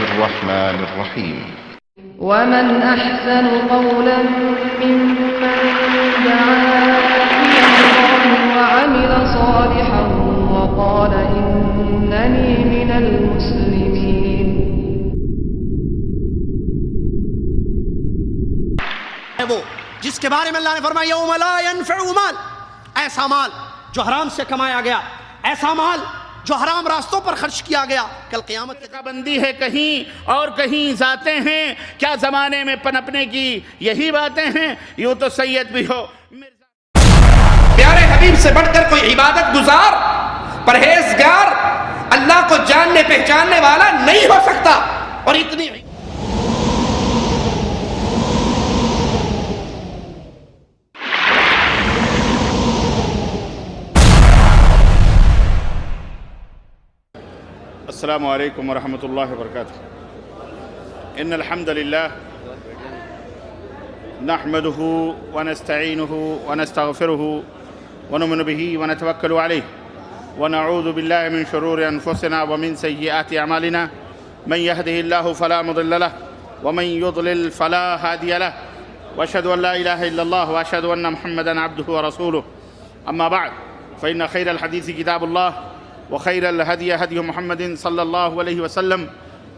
الرحمن الرحيم. ومن أحسن قولا ممن دعا إلى الله وعمل صالحا وقال إنني من المسلمين. وہ جس کے بارے میں اللہ نے فرمایا یوم لا ينفع مال، ایسا مال جو حرام سے کمایا گیا، ایسا مال جو حرام راستوں پر خرچ کیا گیا، کل قیامت کا بندی ہے کہیں اور کہیں ذاتیں ہیں، کیا زمانے میں پنپنے کی یہی باتیں ہیں؟ یوں تو سید بھی ہو پیارے حبیب سے بڑھ کر کوئی عبادت گزار، پرہیزگار، اللہ کو جاننے پہچاننے والا نہیں ہو سکتا. اور اتنی السلام علیکم ورحمۃ اللہ وبرکاتہ. ان الحمد للہ نحمده ونستعینه ونستغفره ونؤمن به ونتوکل علیہ ونعوذ باللہ من شرور انفسنا ومن سیئات اعمالنا من يهده الله فلا مضل له ومن يضلل فلا هادي له واشهد ان لا اله الا الله واشهد ان محمدا عبده ورسوله. اما بعد فان خير الحديث كتاب الله وخير الهدي هدي محمد صلى الله عليه وسلم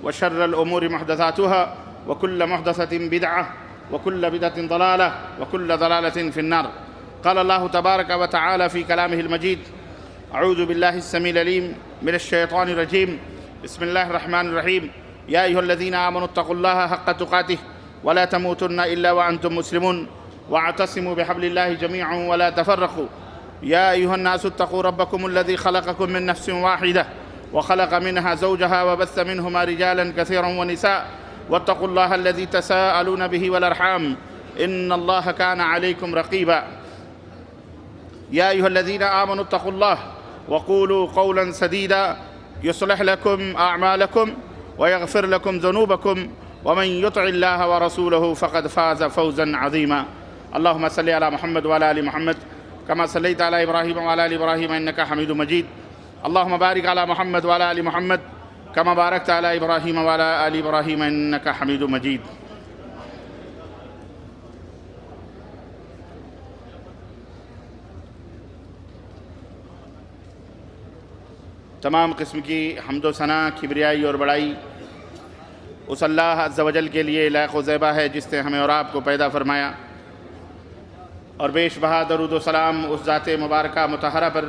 وشر الأمور محدثاتها وكل محدثة بدعة وكل بدعة ضلالة وكل ضلالة في النار. قال الله تبارك وتعالى في كلامه المجيد: أعوذ بالله السميع العليم من الشيطان الرجيم. بسم الله الرحمن الرحيم. يا أيها الذين آمنوا اتقوا الله حق تقاته ولا تموتن إلا وأنتم مسلمون واعتصموا بحبل الله جميعا ولا تفرقوا. يا أيها الناس اتقوا ربكم الذي خلقكم من نفس واحدة وخلق منها زوجها وبث منهما رجالا كثيرا ونساء واتقوا الله الذي تساءلون به والأرحام إن الله كان عليكم رقيبا. يا أيها الذين آمنوا اتقوا الله وقولوا قولا سديدا يصلح لكم أعمالكم ويغفر لكم ذنوبكم ومن يطع الله ورسوله فقد فاز فوزا عظيما. اللهم صل على محمد وعلى آل محمد كما صليت على إبراهيم وعلى آل إبراهيم إنك حميد مجيد. اللهم بارك على محمد وعلى آل محمد كما باركت على إبراهيم وعلى آل إبراهيم إنك حميد مجيد. تمام قسم کی حمد و ثنا، کبریائی اور بڑائی اس اللہ عز و جل کے لیے لائق و زیبا ہے جس نے ہمیں اور آپ کو پیدا فرمایا، اور بیش بہا درود و سلام اس ذات مبارکہ مطہرہ پر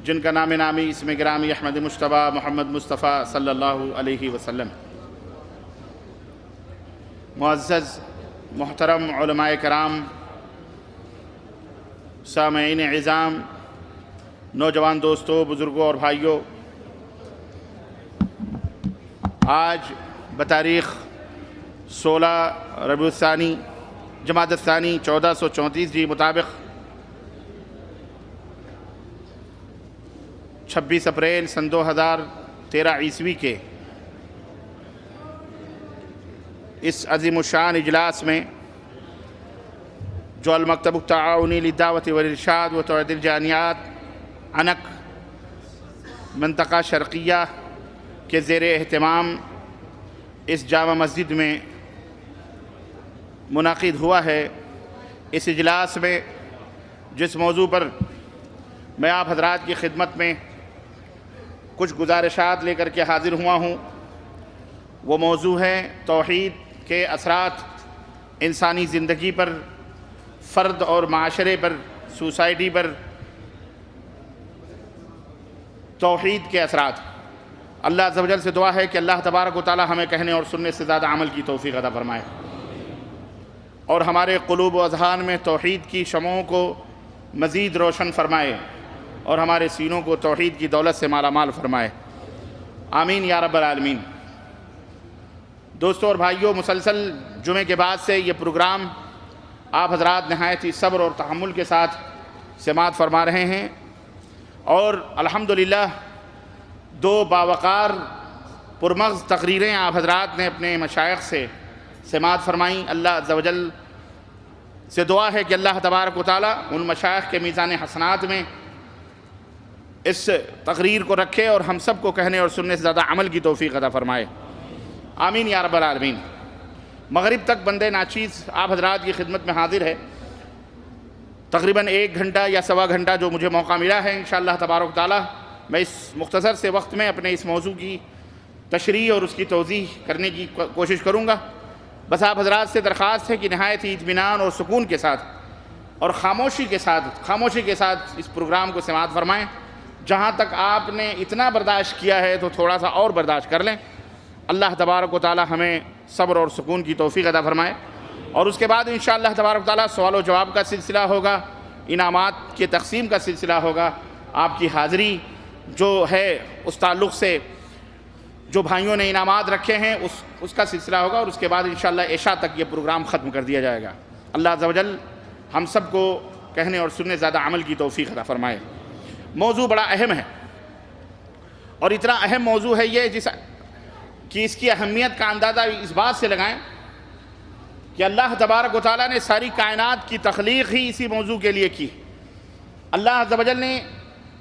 جن کا نام نامی اسم گرامی احمد مجتبیٰ محمد مصطفیٰ صلی اللہ علیہ وسلم. معزز محترم علماء کرام، سامعین عظام، نوجوان دوستوں، بزرگوں اور بھائیوں، آج بتاریخ 16 ربیع الثانی جمادی الثانی 1434 مطابق 26 اپریل سن 2013 عیسوی کے اس عظیم الشان اجلاس میں جو المکتب التعاونی للدعوت والارشاد وتوعیہ الجامعات عنق منطقہ شرقیہ کے زیر اہتمام اس جامع مسجد میں منعقد ہوا ہے. اس اجلاس میں جس موضوع پر میں آپ حضرات کی خدمت میں کچھ گزارشات لے کر کے حاضر ہوا ہوں، وہ موضوع ہے توحید کے اثرات انسانی زندگی پر، فرد اور معاشرے پر، سوسائٹی پر، توحید کے اثرات. اللہ عز و جل سے دعا ہے کہ اللہ تبارک و تعالی ہمیں کہنے اور سننے سے زیادہ عمل کی توفیق عطا فرمائے، اور ہمارے قلوب و اذہان میں توحید کی شمعوں کو مزید روشن فرمائے، اور ہمارے سینوں کو توحید کی دولت سے مالا مال فرمائے. آمین یا رب العالمین. دوستوں اور بھائیوں، مسلسل جمعے کے بعد سے یہ پروگرام آپ حضرات نہایت ہی صبر اور تحمل کے ساتھ سماعت فرما رہے ہیں، اور الحمدللہ 2 باوقار پرمغز تقریریں آپ حضرات نے اپنے مشائخ سے سماعت فرمائیں. اللہ عز و جل سے دعا ہے کہ اللہ تبارک و تعالی ان مشائخ کے میزان حسنات میں اس تقریر کو رکھے اور ہم سب کو کہنے اور سننے سے زیادہ عمل کی توفیق عطا فرمائے. آمین یا رب العالمین۔ مغرب تک بندے ناچیز آپ حضرات کی خدمت میں حاضر ہے۔ تقریباً 1 گھنٹہ یا سوا گھنٹہ جو مجھے موقع ملا ہے، انشاءاللہ تبارک و تعالی میں اس مختصر سے وقت میں اپنے اس موضوع کی تشریح اور اس کی توضیح کرنے کی کوشش کروں گا۔ بس آپ حضرات سے درخواست ہے کہ نہایت ہی اطمینان اور سکون کے ساتھ اور خاموشی کے ساتھ اس پروگرام کو سماعت فرمائیں۔ جہاں تک آپ نے اتنا برداشت کیا ہے تو تھوڑا سا اور برداشت کر لیں۔ اللہ تبارک و تعالی ہمیں صبر اور سکون کی توفیق عطا فرمائے۔ اور اس کے بعد انشاءاللہ تبارک و تعالی سوال و جواب کا سلسلہ ہوگا، انعامات کے تقسیم کا سلسلہ ہوگا، آپ کی حاضری جو ہے اس تعلق سے جو بھائیوں نے انعامات رکھے ہیں اس کا سلسلہ ہوگا، اور اس کے بعد انشاءاللہ عشاء تک یہ پروگرام ختم کر دیا جائے گا۔ اللہ عز و جل ہم سب کو کہنے اور سننے زیادہ عمل کی توفیق عطا فرمائے۔ موضوع بڑا اہم ہے، اور اتنا اہم موضوع ہے یہ کہ اس کی اہمیت کا اندازہ اس بات سے لگائیں کہ اللہ تبارک و تعالیٰ نے ساری کائنات کی تخلیق ہی اسی موضوع کے لیے کی۔ اللہ عز و جل نے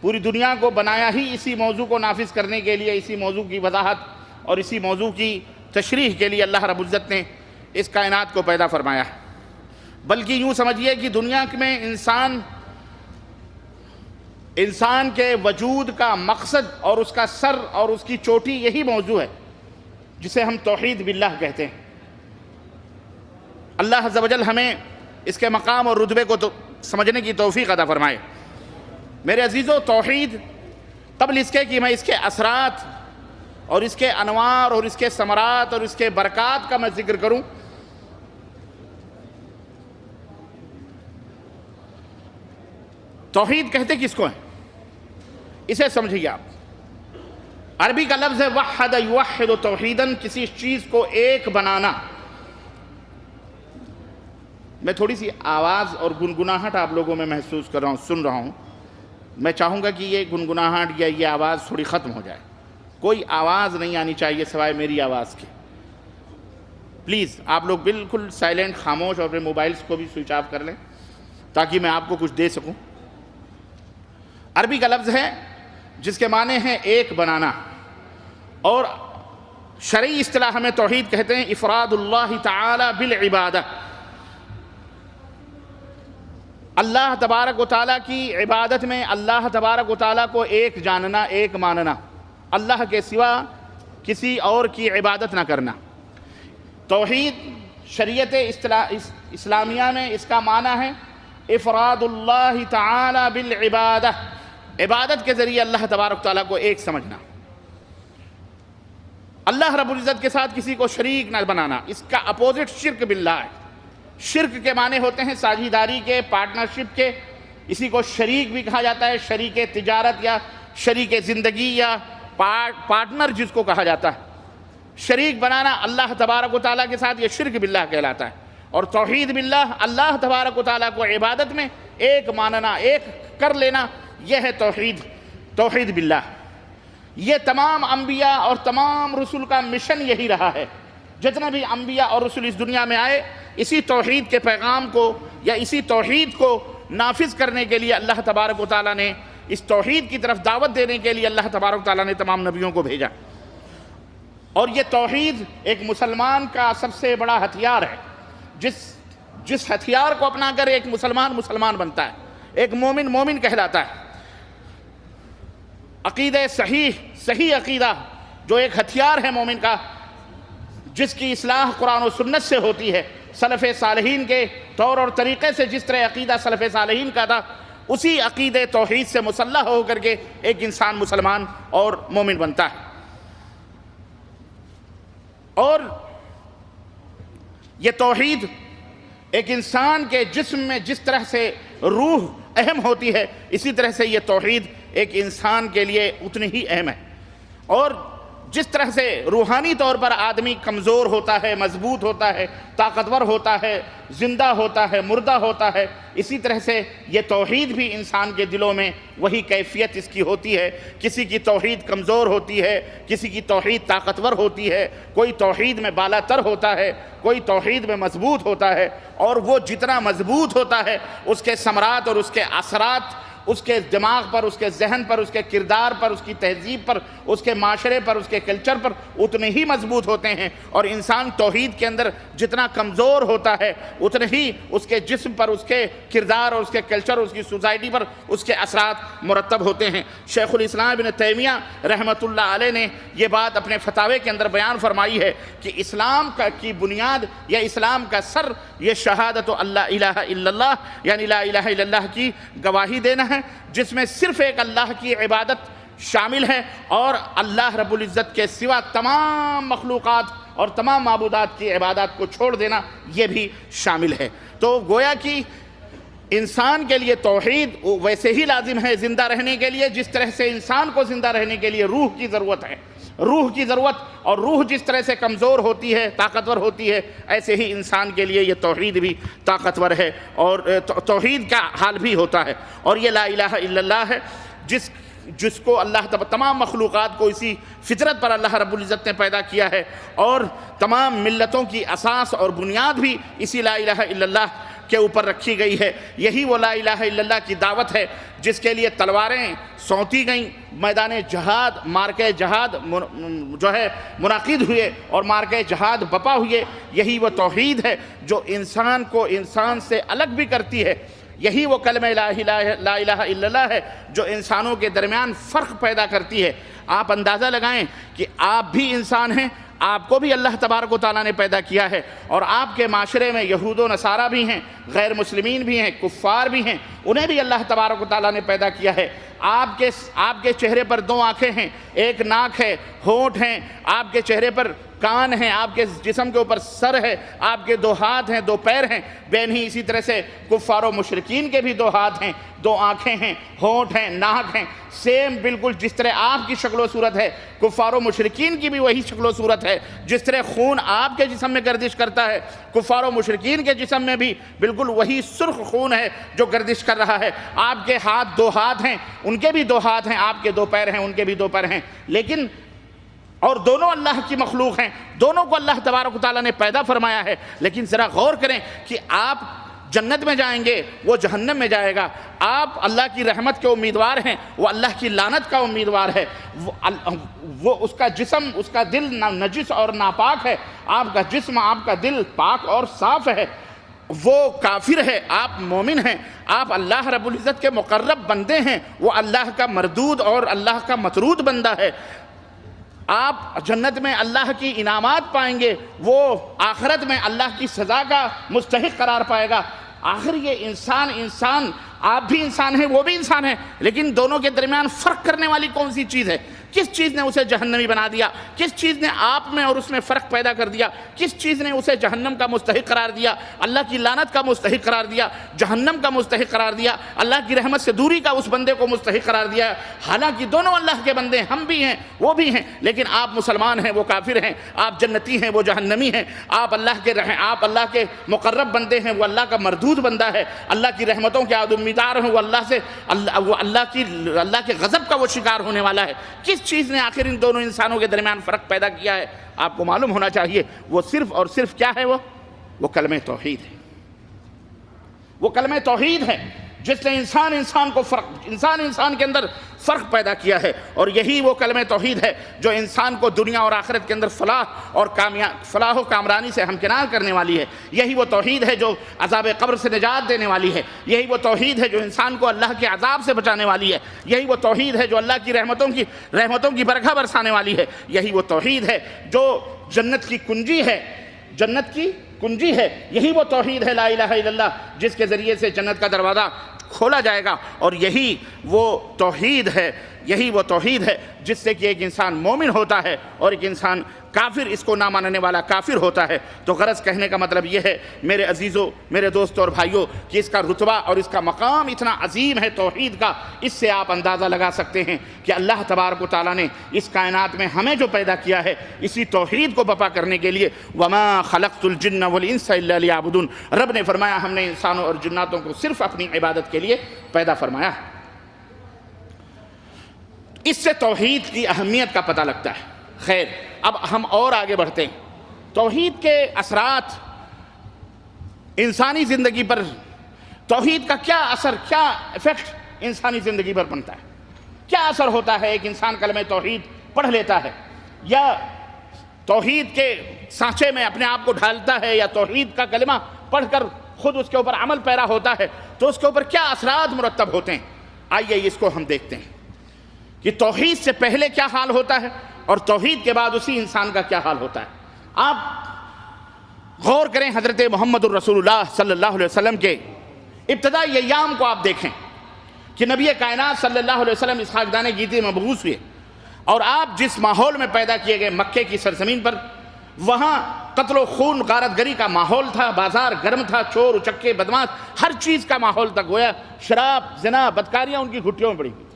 پوری دنیا کو بنایا ہی اسی موضوع کو نافذ کرنے کے لیے، اسی موضوع کی وضاحت اور اسی موضوع کی تشریح کے لیے اللہ رب العزت نے اس کائنات کو پیدا فرمایا۔ بلکہ یوں سمجھیے کہ دنیا میں انسان کے وجود کا مقصد اور اس کا سر اور اس کی چوٹی یہی موضوع ہے جسے ہم توحید باللہ کہتے ہیں۔ اللہ عز و جل ہمیں اس کے مقام اور رتبے کو سمجھنے کی توفیق عطا فرمائے۔ میرے عزیزو، توحید قبل اس کے کہ میں اس کے اثرات اور اس کے انوار اور اس کے ثمرات اور اس کے برکات کا میں ذکر کروں، توحید کہتے کس کو ہیں اسے سمجھیے آپ۔ عربی کا لفظ ہے وحد یوحد توحیداً، کسی چیز کو ایک بنانا۔ میں تھوڑی سی آواز اور گنگناہٹ آپ لوگوں میں محسوس کر رہا ہوں، سن رہا ہوں۔ میں چاہوں گا کہ یہ گنگناہٹ یا یہ آواز تھوڑی ختم ہو جائے۔ کوئی آواز نہیں آنی چاہیے سوائے میری آواز کے۔ پلیز آپ لوگ بالکل سائلنٹ، خاموش، اور اپنے موبائلز کو بھی سوئچ آف کر لیں تاکہ میں آپ کو کچھ دے سکوں۔ عربی کا لفظ ہے جس کے معنی ہے ایک بنانا، اور شرعی اصطلاح میں توحید کہتے ہیں افراد اللہ تعالی بالعبادہ، اللہ تبارک و تعالیٰ کی عبادت میں اللہ تبارک و تعالیٰ کو ایک جاننا، ایک ماننا، اللہ کے سوا کسی اور کی عبادت نہ کرنا۔ توحید شریعت اسلامیہ میں اس کا معنی ہے افراد اللہ تعالی بالعبادہ، عبادت کے ذریعے اللہ تبارک و تعالیٰ کو ایک سمجھنا، اللہ رب العزت کے ساتھ کسی کو شریک نہ بنانا۔ اس کا اپوزٹ شرک باللہ ہے۔ شرک کے معنی ہوتے ہیں ساجھیداری کے، پارٹنرشپ کے، اسی کو شریک بھی کہا جاتا ہے، شریک تجارت یا شریک زندگی یا پارٹنر جس کو کہا جاتا ہے۔ شریک بنانا اللہ تبارک و تعالیٰ کے ساتھ، یہ شرک باللہ کہلاتا ہے۔ اور توحید باللہ، اللہ تبارک و تعالیٰ کو عبادت میں ایک ماننا، ایک کر لینا، یہ ہے توحید باللہ۔ یہ تمام انبیاء اور تمام رسول کا مشن یہی رہا ہے۔ جتنے بھی انبیاء اور رسول اس دنیا میں آئے، اسی توحید کے پیغام کو یا اسی توحید کو نافذ کرنے کے لیے اللہ تبارک و تعالیٰ نے، اس توحید کی طرف دعوت دینے کے لیے اللہ تبارک و تعالیٰ نے تمام نبیوں کو بھیجا۔ اور یہ توحید ایک مسلمان کا سب سے بڑا ہتھیار ہے۔ جس ہتھیار کو اپنا کر ایک مسلمان بنتا ہے، ایک مومن کہلاتا ہے۔ عقیدہ صحیح عقیدہ جو ایک ہتھیار ہے مومن کا، جس کی اصلاح قرآن و سنت سے ہوتی ہے، سلف صالحین کے طور اور طریقے سے جس طرح عقیدہ سلف صالحین کا تھا، اسی عقیدہ توحید سے مسلح ہو کر کے ایک انسان مسلمان اور مومن بنتا ہے۔ اور یہ توحید ایک انسان کے جسم میں جس طرح سے روح اہم ہوتی ہے، اسی طرح سے یہ توحید ایک انسان کے لیے اتنی ہی اہم ہے۔ اور جس طرح سے روحانی طور پر آدمی کمزور ہوتا ہے، مضبوط ہوتا ہے، طاقتور ہوتا ہے، زندہ ہوتا ہے، مردہ ہوتا ہے، اسی طرح سے یہ توحید بھی انسان کے دلوں میں وہی کیفیت اس کی ہوتی ہے۔ کسی کی توحید کمزور ہوتی ہے، کسی کی توحید طاقتور ہوتی ہے، کوئی توحید میں بالا تر ہوتا ہے، کوئی توحید میں مضبوط ہوتا ہے، اور وہ جتنا مضبوط ہوتا ہے اس کے ثمرات اور اس کے اثرات اس کے دماغ پر، اس کے ذہن پر، اس کے کردار پر، اس کی تہذیب پر، اس کے معاشرے پر، اس کے کلچر پر اتنے ہی مضبوط ہوتے ہیں، اور انسان توحید کے اندر جتنا کمزور ہوتا ہے اتنے ہی اس کے جسم پر، اس کے کردار اور اس کے کلچر اور اس کی سوسائٹی پر اس کے اثرات مرتب ہوتے ہیں۔ شیخ الاسلام ابن تیمیہ رحمۃ اللہ علیہ نے یہ بات اپنے فتاوے کے اندر بیان فرمائی ہے کہ اسلام کی بنیاد یا اسلام کا سر یہ شہادت اللہ الہ الا اللہ، یعنی لا الہ الا اللہ کی گواہی دینا ہے، جس میں صرف ایک اللہ کی عبادت شامل ہے، اور اللہ رب العزت کے سوا تمام مخلوقات اور تمام معبودات کی عبادات کو چھوڑ دینا یہ بھی شامل ہے۔ تو گویا کہ انسان کے لیے توحید ویسے ہی لازم ہے زندہ رہنے کے لیے جس طرح سے انسان کو زندہ رہنے کے لیے روح کی ضرورت ہے، روح کی ضرورت، اور روح جس طرح سے کمزور ہوتی ہے، طاقتور ہوتی ہے، ایسے ہی انسان کے لیے یہ توحید بھی طاقتور ہے، اور توحید کا حال بھی ہوتا ہے، اور یہ لا الہ الا اللہ ہے جس کو اللہ تمام مخلوقات کو اسی فطرت پر اللہ رب العزت نے پیدا کیا ہے، اور تمام ملتوں کی اساس اور بنیاد بھی اسی لا الہ الا اللہ کے اوپر رکھی گئی ہے۔ یہی وہ لا الہ الا اللہ کی دعوت ہے جس کے لیے تلواریں سونتی گئیں، میدان جہاد، مارکے جہاد جو ہے منعقد ہوئے، اور مارکے جہاد بپا ہوئے۔ یہی وہ توحید ہے جو انسان کو انسان سے الگ بھی کرتی ہے، یہی وہ کلمہ لا الہ الا اللہ ہے جو انسانوں کے درمیان فرق پیدا کرتی ہے۔ آپ اندازہ لگائیں کہ آپ بھی انسان ہیں، آپ کو بھی اللہ تبارک و تعالیٰ نے پیدا کیا ہے، اور آپ کے معاشرے میں یہود و نصارہ بھی ہیں، غیر مسلمین بھی ہیں، کفار بھی ہیں، انہیں بھی اللہ تبارک و تعالیٰ نے پیدا کیا ہے۔ آپ کے چہرے پر 2 آنکھیں ہیں، 1 ناک ہے، ہونٹ ہیں، آپ کے چہرے پر کان ہیں، آپ کے جسم کے اوپر سر ہے، آپ کے 2 ہاتھ ہیں، 2 پیر ہیں، بین ہی اسی طرح سے کفار و مشرکین کے بھی 2 ہاتھ ہیں، 2 آنکھیں ہیں، ہونٹ ہیں، ناک ہیں، سیم بالکل جس طرح آپ کی شکل و صورت ہے کفار و مشرکین کی بھی وہی شکل و صورت ہے۔ جس طرح خون آپ کے جسم میں گردش کرتا ہے، کفار و مشرکین کے جسم میں بھی بالکل وہی سرخ خون ہے جو گردش کر رہا ہے۔ آپ کے ہاتھ 2 ہاتھ ہیں، ان کے بھی 2 ہاتھ ہیں، آپ کے 2 پیر ہیں، ان کے بھی 2 پیر ہیں، لیکن اور دونوں اللہ کی مخلوق ہیں، دونوں کو اللہ تبارک و تعالیٰ نے پیدا فرمایا ہے۔ لیکن ذرا غور کریں کہ آپ جنت میں جائیں گے، وہ جہنم میں جائے گا، آپ اللہ کی رحمت کے امیدوار ہیں، وہ اللہ کی لعنت کا امیدوار ہے، وہ اس کا جسم، اس کا دل نجس اور ناپاک ہے، آپ کا جسم، آپ کا دل پاک اور صاف ہے، وہ کافر ہے، آپ مومن ہیں، آپ اللہ رب العزت کے مقرب بندے ہیں، وہ اللہ کا مردود اور اللہ کا مطرود بندہ ہے۔ آپ جنت میں اللہ کی انعامات پائیں گے، وہ آخرت میں اللہ کی سزا کا مستحق قرار پائے گا۔ آخر یہ انسان آپ بھی انسان ہیں، وہ بھی انسان ہیں، لیکن دونوں کے درمیان فرق کرنے والی کون سی چیز ہے؟ کس چیز نے اسے جہنمی بنا دیا؟ کس چیز نے آپ میں اور اس میں فرق پیدا کر دیا؟ کس چیز نے اسے جہنم کا مستحق قرار دیا، اللہ کی لعنت کا مستحق قرار دیا، جہنم کا مستحق قرار دیا، اللہ کی رحمت سے دوری کا اس بندے کو مستحق قرار دیا؟ حالانکہ دونوں اللہ کے بندے ہیں، ہم بھی ہیں، وہ بھی ہیں، لیکن آپ مسلمان ہیں، وہ کافر ہیں، آپ جنتی ہیں، وہ جہنمی ہیں، آپ اللہ کے مقرب بندے ہیں، وہ اللہ کا مردود بندہ ہے، اللہ کی رحمتوں کے امیدوار ہیں، وہ اللہ کے غضب کا وہ شکار ہونے والا ہے۔ کس چیز نے آخر ان دونوں انسانوں کے درمیان فرق پیدا کیا ہے؟ آپ کو معلوم ہونا چاہیے، وہ صرف اور صرف کیا ہے؟ وہ کلمہ توحید ہے، وہ کلمہ توحید ہے جس نے انسان کے اندر فرق پیدا کیا ہے، اور یہی وہ کلمہ توحید ہے جو انسان کو دنیا اور آخرت کے اندر فلاح و کامرانی سے ہمکنار کرنے والی ہے۔ یہی وہ توحید ہے جو عذاب قبر سے نجات دینے والی ہے۔ یہی وہ توحید ہے جو انسان کو اللہ کے عذاب سے بچانے والی ہے۔ یہی وہ توحید ہے جو اللہ کی رحمتوں کی برکھا برسانے والی ہے۔ یہی وہ توحید ہے جو جنت کی کنجی ہے، یہی وہ توحید ہے لا الہ الا اللہ جس کے ذریعے سے جنت کا دروازہ کھولا جائے گا، اور یہی وہ توحید ہے جس سے کہ ایک انسان مومن ہوتا ہے اور ایک انسان کافر، اس کو نہ ماننے والا کافر ہوتا ہے۔ تو غرض کہنے کا مطلب یہ ہے میرے عزیزوں، میرے دوستوں اور بھائیوں، کہ اس کا رتبہ اور اس کا مقام اتنا عظیم ہے توحید کا، اس سے آپ اندازہ لگا سکتے ہیں کہ اللہ تبارک و تعالیٰ نے اس کائنات میں ہمیں جو پیدا کیا ہے اسی توحید کو بپا کرنے کے لیے۔ وَمَا خَلَقْتُ الْجِنَّ وَالْإِنسَ إِلَّا لِيَعْبُدُونَ، رب نے فرمایا ہم نے انسانوں اور جناتوں کو صرف اپنی عبادت کے لیے پیدا فرمایا۔ اس سے توحید کی اہمیت کا پتہ لگتا ہے۔ خیر، اب ہم اور آگے بڑھتے ہیں۔ توحید کے اثرات انسانی زندگی پر، توحید کا کیا اثر، کیا ایفیکٹ انسانی زندگی پر بنتا ہے؟ کیا اثر ہوتا ہے ایک انسان کلمہ توحید پڑھ لیتا ہے یا توحید کے سانچے میں اپنے آپ کو ڈھالتا ہے یا توحید کا کلمہ پڑھ کر خود اس کے اوپر عمل پیرا ہوتا ہے تو اس کے اوپر کیا اثرات مرتب ہوتے ہیں؟ آئیے اس کو ہم دیکھتے ہیں کہ توحید سے پہلے کیا حال ہوتا ہے اور توحید کے بعد اسی انسان کا کیا حال ہوتا ہے۔ آپ غور کریں حضرت محمد الرسول اللہ صلی اللہ علیہ وسلم کے ابتدائی ایام کو آپ دیکھیں کہ نبی کائنات صلی اللہ علیہ وسلم اس خاکدان گیتی میں مبعوث ہوئے اور آپ جس ماحول میں پیدا کیے گئے مکے کی سرزمین پر، وہاں قتل و خون غارت گری کا ماحول تھا، بازار گرم تھا، چور اچکے بدماش ہر چیز کا ماحول تھا، گویا شراب زنا بدکاریاں ان کی گھٹیوں میں پڑی ہوئی تھی۔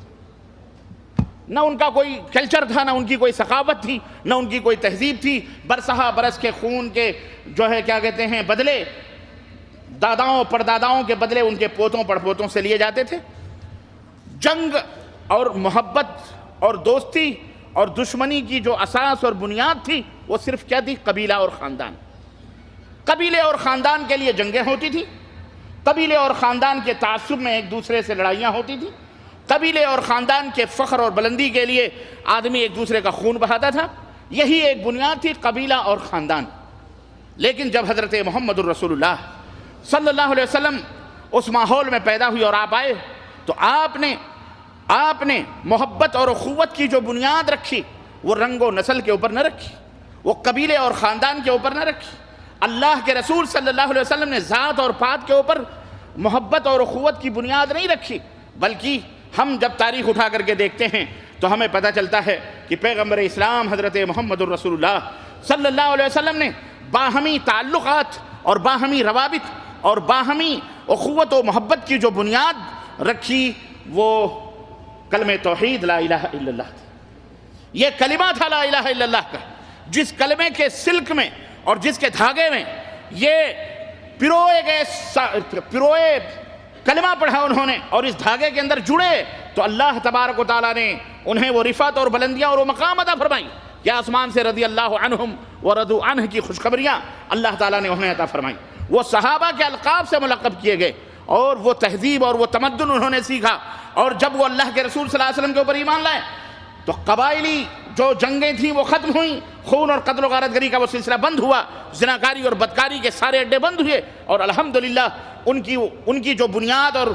نہ ان کا کوئی کلچر تھا، نہ ان کی کوئی ثقافت تھی، نہ ان کی کوئی تہذیب تھی۔ برسہ برس کے خون کے جو ہے کیا کہتے ہیں بدلے داداؤں پرداداؤں کے بدلے ان کے پوتوں پڑپوتوں سے لیے جاتے تھے۔ جنگ اور محبت اور دوستی اور دشمنی کی جو اساس اور بنیاد تھی وہ صرف کیا تھی؟ قبیلہ اور خاندان۔ قبیلے اور خاندان کے لیے جنگیں ہوتی تھی، قبیلے اور خاندان کے تعصب میں ایک دوسرے سے لڑائیاں ہوتی تھی، قبیلے اور خاندان کے فخر اور بلندی کے لیے آدمی ایک دوسرے کا خون بہاتا تھا۔ یہی ایک بنیاد تھی، قبیلہ اور خاندان۔ لیکن جب حضرت محمد الرسول اللہ صلی اللہ علیہ وسلم اس ماحول میں پیدا ہوئی اور آپ آئے تو آپ نے محبت اور اخوت کی جو بنیاد رکھی وہ رنگ و نسل کے اوپر نہ رکھی، وہ قبیلے اور خاندان کے اوپر نہ رکھی۔ اللہ کے رسول صلی اللہ علیہ وسلم نے ذات اور پات کے اوپر محبت اور اخوت کی بنیاد نہیں رکھی، بلکہ ہم جب تاریخ اٹھا کر کے دیکھتے ہیں تو ہمیں پتہ چلتا ہے کہ پیغمبر اسلام حضرت محمد الرسول اللہ صلی اللہ علیہ وسلم نے باہمی تعلقات اور باہمی روابط اور باہمی اخوت و محبت کی جو بنیاد رکھی وہ کلمہ توحید لا الہ الا اللہ تھا۔ یہ کلمہ تھا لا الہ الا اللہ کا، جس کلمے کے سلک میں اور جس کے دھاگے میں یہ پروئے کلمہ پڑھا انہوں نے اور اس دھاگے کے اندر جڑے تو اللہ تبارک و تعالیٰ نے انہیں وہ رفعت اور بلندیاں اور وہ مقام عطا فرمائی کہ آسمان سے رضی اللہ عنہم ورضوا عنہ کی خوشخبریاں اللہ تعالیٰ نے انہیں عطا فرمائی۔ وہ صحابہ کے القاب سے ملقب کیے گئے اور وہ تہذیب اور وہ تمدن انہوں نے سیکھا، اور جب وہ اللہ کے رسول صلی اللہ علیہ وسلم کے اوپر ایمان لائے تو قبائلی جو جنگیں تھیں وہ ختم ہوئیں، خون اور قتل و غارت گری کا وہ سلسلہ بند ہوا، زناکاری اور بدکاری کے سارے اڈے بند ہوئے، اور الحمدللہ ان کی جو بنیاد اور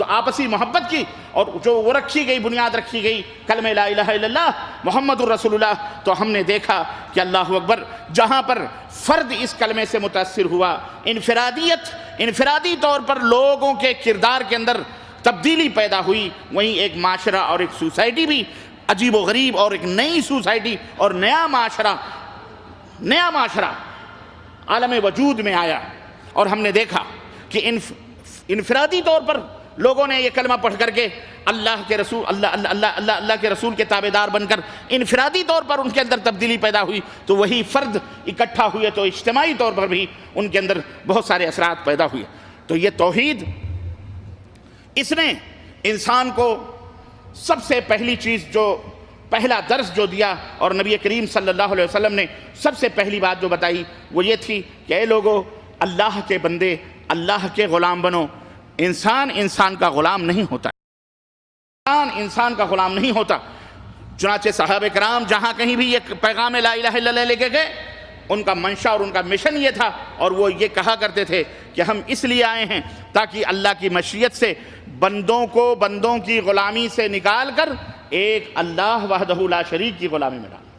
آپسی محبت کی اور جو وہ رکھی گئی بنیاد رکھی گئی کلمہ لا الہ الا اللہ محمد الرسول اللہ، تو ہم نے دیکھا کہ اللہ اکبر جہاں پر فرد اس کلمے سے متاثر ہوا، انفرادی طور پر لوگوں کے کردار کے اندر تبدیلی پیدا ہوئی، وہیں ایک معاشرہ اور ایک سوسائٹی بھی عجیب و غریب اور ایک نئی سوسائٹی اور نیا معاشرہ عالم وجود میں آیا۔ اور ہم نے دیکھا کہ انفرادی طور پر لوگوں نے یہ کلمہ پڑھ کر کے اللہ کے رسول کے تابعدار بن کر انفرادی طور پر ان کے اندر تبدیلی پیدا ہوئی، تو وہی فرد اکٹھا ہوئے تو اجتماعی طور پر بھی ان کے اندر بہت سارے اثرات پیدا ہوئے۔ تو یہ توحید اس نے انسان کو سب سے پہلی چیز جو پہلا درس جو دیا اور نبی کریم صلی اللہ علیہ وسلم نے سب سے پہلی بات جو بتائی وہ یہ تھی کہ اے لوگو، اللہ کے بندے، اللہ کے غلام بنو۔ انسان کا غلام نہیں ہوتا، انسان کا غلام نہیں ہوتا۔ چنانچہ صحابہ کرام جہاں کہیں بھی یہ پیغام لا الہ الا اللہ لے کے گئے، ان کا منشا اور ان کا مشن یہ تھا، اور وہ یہ کہا کرتے تھے کہ ہم اس لیے آئے ہیں تاکہ اللہ کی مشیت سے بندوں کو بندوں کی غلامی سے نکال کر ایک اللہ وحدہ لا شریک کی غلامی میں ڈالیں۔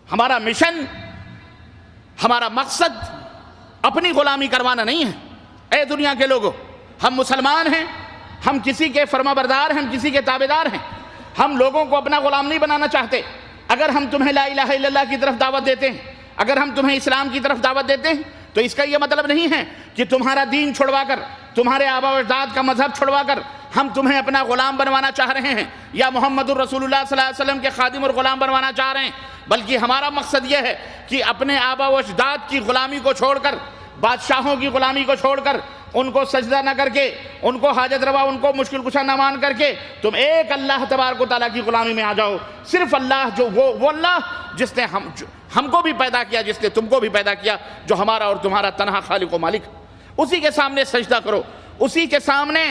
ہمارا مشن، ہمارا مقصد اپنی غلامی کروانا نہیں ہے۔ اے دنیا کے لوگوں، ہم مسلمان ہیں، ہم کسی کے فرما بردار ہیں، ہم کسی کے تابعدار ہیں، ہم لوگوں کو اپنا غلام نہیں بنانا چاہتے۔ اگر ہم تمہیں لا الہ الا اللہ کی طرف دعوت دیتے ہیں، اگر ہم تمہیں اسلام کی طرف دعوت دیتے ہیں تو اس کا یہ مطلب نہیں ہے کہ تمہارا دین چھڑوا کر، تمہارے آبا و اجداد کا مذہب چھڑوا کر ہم تمہیں اپنا غلام بنوانا چاہ رہے ہیں یا محمد الرسول اللہ صلی اللہ علیہ وسلم کے خادم اور غلام بنوانا چاہ رہے ہیں، بلکہ ہمارا مقصد یہ ہے کہ اپنے آبا و اجداد کی غلامی کو چھوڑ کر، بادشاہوں کی غلامی کو چھوڑ کر، ان کو سجدہ نہ کر کے، ان کو حاجت روا، ان کو مشکل کشا نہ مان کر کے تم ایک اللہ تبارک و تعالیٰ کی غلامی میں آ جاؤ۔ صرف اللہ جو وہ اللہ جس نے ہم کو بھی پیدا کیا، جس نے تم کو بھی پیدا کیا، جو ہمارا اور تمہارا تنہا خالق و مالک، اسی کے سامنے سجدہ کرو، اسی کے سامنے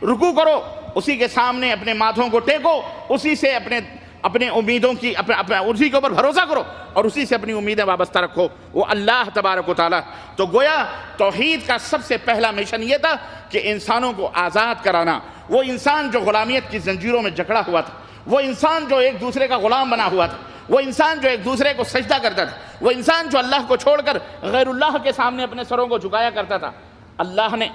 رکوع کرو، اسی کے سامنے اپنے ماتھوں کو ٹیکو، اسی سے اپنے امیدوں کی اسی کے اوپر بھروسہ کرو اور اسی سے اپنی امیدیں وابستہ رکھو، وہ اللہ تبارک و تعالیٰ۔ تو گویا توحید کا سب سے پہلا مشن یہ تھا کہ انسانوں کو آزاد کرانا۔ وہ انسان جو غلامیت کی زنجیروں میں جکڑا ہوا تھا، وہ انسان جو ایک دوسرے کا غلام بنا ہوا تھا، وہ انسان جو ایک دوسرے کو سجدہ کرتا تھا، وہ انسان جو اللہ کو چھوڑ کر غیر اللہ کے سامنے اپنے سروں کو جھکایا کرتا تھا، اللہ نے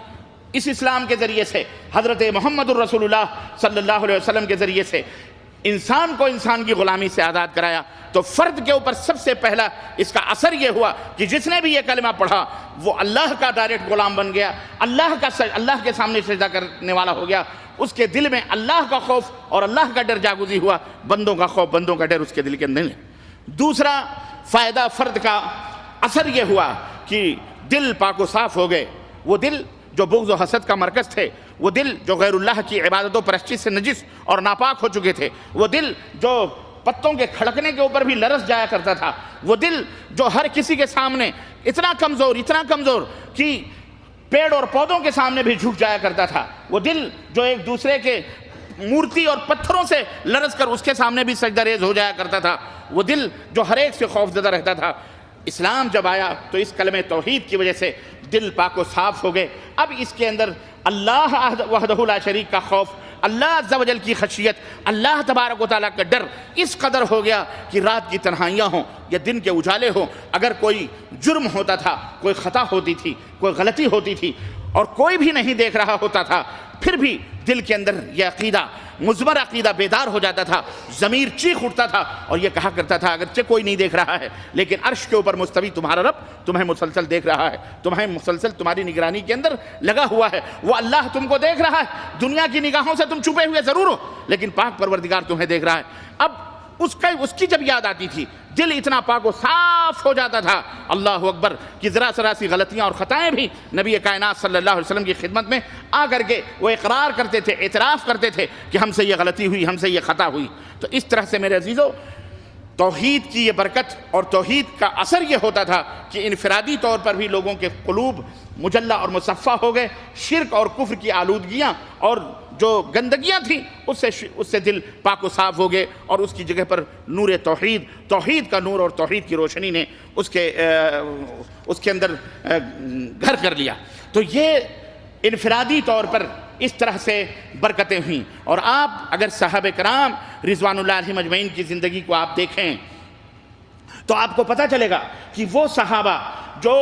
اس اسلام کے ذریعے سے، حضرت محمد الرسول اللہ صلی اللہ علیہ وسلم کے ذریعے سے انسان کو انسان کی غلامی سے آزاد کرایا۔ تو فرد کے اوپر سب سے پہلا اس کا اثر یہ ہوا کہ جس نے بھی یہ کلمہ پڑھا وہ اللہ کا ڈائریکٹ غلام بن گیا، اللہ کے سامنے سجدہ کرنے والا ہو گیا، اس کے دل میں اللہ کا خوف اور اللہ کا ڈر جاگزی ہوا، بندوں کا خوف بندوں کا ڈر اس کے دل کے اندر ہے۔ دوسرا فائدہ فرد کا اثر یہ ہوا کہ دل پاک و صاف ہو گئے۔ وہ دل جو بغض و حسد کا مرکز تھے، وہ دل جو غیر اللہ کی عبادت و پرستی سے نجس اور ناپاک ہو چکے تھے، وہ دل جو پتوں کے کھڑکنے کے اوپر بھی لرز جایا کرتا تھا، وہ دل جو ہر کسی کے سامنے اتنا کمزور کہ پیڑ اور پودوں کے سامنے بھی جھک جایا کرتا تھا، وہ دل جو ایک دوسرے کے مورتی اور پتھروں سے لرز کر اس کے سامنے بھی سجدہ ریز ہو جایا کرتا تھا، وہ دل جو ہر ایک سے خوف زدہ رہتا تھا، اسلام جب آیا تو اس کلمہ توحید کی وجہ سے دل پاک و صاف ہو گئے۔ اب اس کے اندر اللہ وحدہ لا شریک کا خوف، اللہ عز و جل کی خشیت، اللہ تبارک و تعالیٰ کا ڈر اس قدر ہو گیا کہ رات کی تنہائیاں ہوں یا دن کے اجالے ہوں، اگر کوئی جرم ہوتا تھا، کوئی خطا ہوتی تھی، کوئی غلطی ہوتی تھی اور کوئی بھی نہیں دیکھ رہا ہوتا تھا، پھر بھی دل کے اندر یہ عقیدہ، مضمر عقیدہ بیدار ہو جاتا تھا، ضمیر چیخ اٹھتا تھا اور یہ کہا کرتا تھا اگرچہ کوئی نہیں دیکھ رہا ہے لیکن عرش کے اوپر مستوی تمہارا رب تمہیں مسلسل دیکھ رہا ہے، تمہیں مسلسل تمہاری نگرانی کے اندر لگا ہوا ہے، وہ اللہ تم کو دیکھ رہا ہے، دنیا کی نگاہوں سے تم چھپے ہوئے ضرور ہو لیکن پاک پروردگار تمہیں دیکھ رہا ہے۔ اب اس کی جب یاد آتی تھی دل اتنا پاک و صاف ہو جاتا تھا، اللہ اکبر، کہ ذرا سی غلطیاں اور خطائیں بھی نبی کائنات صلی اللہ علیہ وسلم کی خدمت میں آ کر کے وہ اقرار کرتے تھے، اعتراف کرتے تھے کہ ہم سے یہ غلطی ہوئی، ہم سے یہ خطا ہوئی۔ تو اس طرح سے میرے عزیزو توحید کی یہ برکت اور توحید کا اثر یہ ہوتا تھا کہ انفرادی طور پر بھی لوگوں کے قلوب مجلہ اور مصفہ ہو گئے، شرک اور کفر کی آلودگیاں اور جو گندگیاں تھیں اس سے دل پاک و صاف ہو گئے اور اس کی جگہ پر نور توحید کا نور اور توحید کی روشنی نے اس کے اندر گھر کر لیا۔ تو یہ انفرادی طور پر اس طرح سے برکتیں ہوئیں۔ اور آپ اگر صحابہ کرام رضوان اللہ علیہم اجمعین کی زندگی کو آپ دیکھیں تو آپ کو پتہ چلے گا کہ وہ صحابہ جو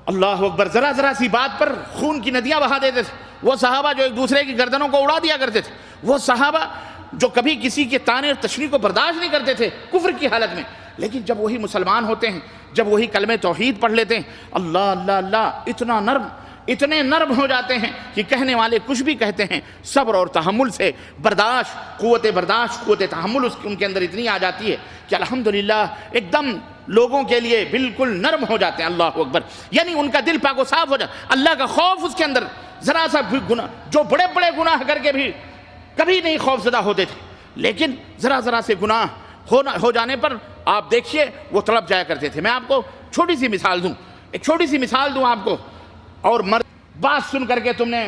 اللہ اکبر ذرا سی بات پر خون کی ندیاں بہا دیتے تھے، وہ صحابہ جو ایک دوسرے کی گردنوں کو اڑا دیا کرتے تھے، وہ صحابہ جو کبھی کسی کے طعنے اور تشنیع کو برداشت نہیں کرتے تھے کفر کی حالت میں، لیکن جب وہی مسلمان ہوتے ہیں، جب وہی کلمہ توحید پڑھ لیتے ہیں، اللہ اللہ اللہ اتنے نرم ہو جاتے ہیں کہ کہنے والے کچھ بھی کہتے ہیں، صبر اور تحمل سے قوت تحمل ان کے اندر اتنی آ جاتی ہے کہ الحمدللہ ایک دم لوگوں کے لیے بالکل نرم ہو جاتے ہیں۔ اللہ اکبر، یعنی ان کا دل پاک و صاف ہو جاتا ہے، اللہ کا خوف اس کے اندر، ذرا سا گناہ جو بڑے گناہ کر کے بھی کبھی نہیں خوف زدہ ہوتے تھے، لیکن ذرا سے گناہ ہو جانے پر آپ دیکھیے وہ تڑپ جایا کرتے تھے۔ میں آپ کو چھوٹی سی مثال دوں آپ کو، اور بات سن کر کے تم نے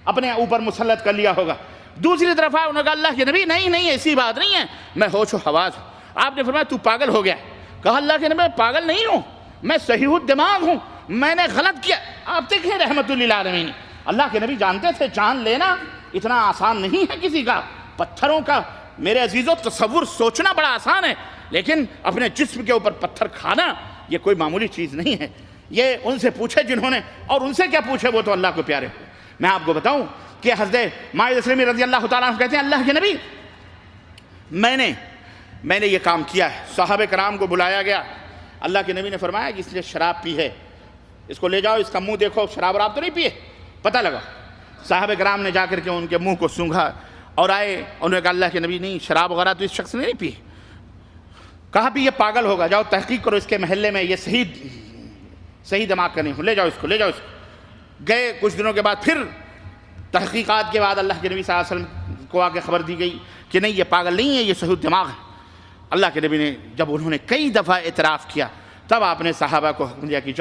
اپنے اوپر مسلط کر لیا ہوگا، دوسری طرف انہوں نے کہا اللہ کے نبی نہیں ایسی بات نہیں ہے، میں ہوش و حواس ہوں۔ آپ نے فرمایا تو پاگل ہو گیا۔ کہا اللہ کے نبی میں پاگل نہیں ہوں، میں صحیح الدماغ ہوں، میں نے غلط کیا۔ آپ دیکھیں رحمت للعالمین، اللہ کے نبی جانتے تھے جان لینا اتنا آسان نہیں ہے کسی کا، پتھروں کا میرے عزیزو تصور سوچنا بڑا آسان ہے، لیکن اپنے جسم کے اوپر پتھر کھانا یہ کوئی معمولی چیز نہیں ہے۔ یہ ان سے پوچھے جنہوں نے، اور ان سے کیا پوچھے، وہ تو اللہ کو پیارے ہوئے۔ میں آپ کو بتاؤں کہ حضرت معاذ اسلمی رضی اللہ تعالیٰ عنہ کہتے ہیں اللہ کے نبی میں نے یہ کام کیا ہے۔ صحابہ کرام کو بلایا گیا، اللہ کے نبی نے فرمایا کہ اس نے شراب پی ہے، اس کو لے جاؤ، اس کا منہ دیکھو، شراب تو نہیں پیے، پتہ لگا۔ صحابہ کرام نے جا کر کے ان کے منہ کو سونگھا اور آئے، انہوں نے کہا اللہ کے نبی نہیں، شراب وغیرہ تو اس شخص نے نہیں پی۔ کہا بھی یہ پاگل ہوگا، جاؤ تحقیق کرو اس کے محلے میں، یہ صحیح دماغ کا نہیں ہو، لے جاؤ اس کو۔ گئے کچھ دنوں کے بعد پھر تحقیقات کے بعد اللہ کے نبی صلی اللہ علیہ وسلم کو آ کے خبر دی گئی کہ نہیں یہ پاگل نہیں ہے، یہ صحیح دماغ ہے۔ اللہ کے نبی نے جب انہوں نے کئی دفعہ اعتراف کیا تب آپ نے صحابہ کو حکم دیا کہ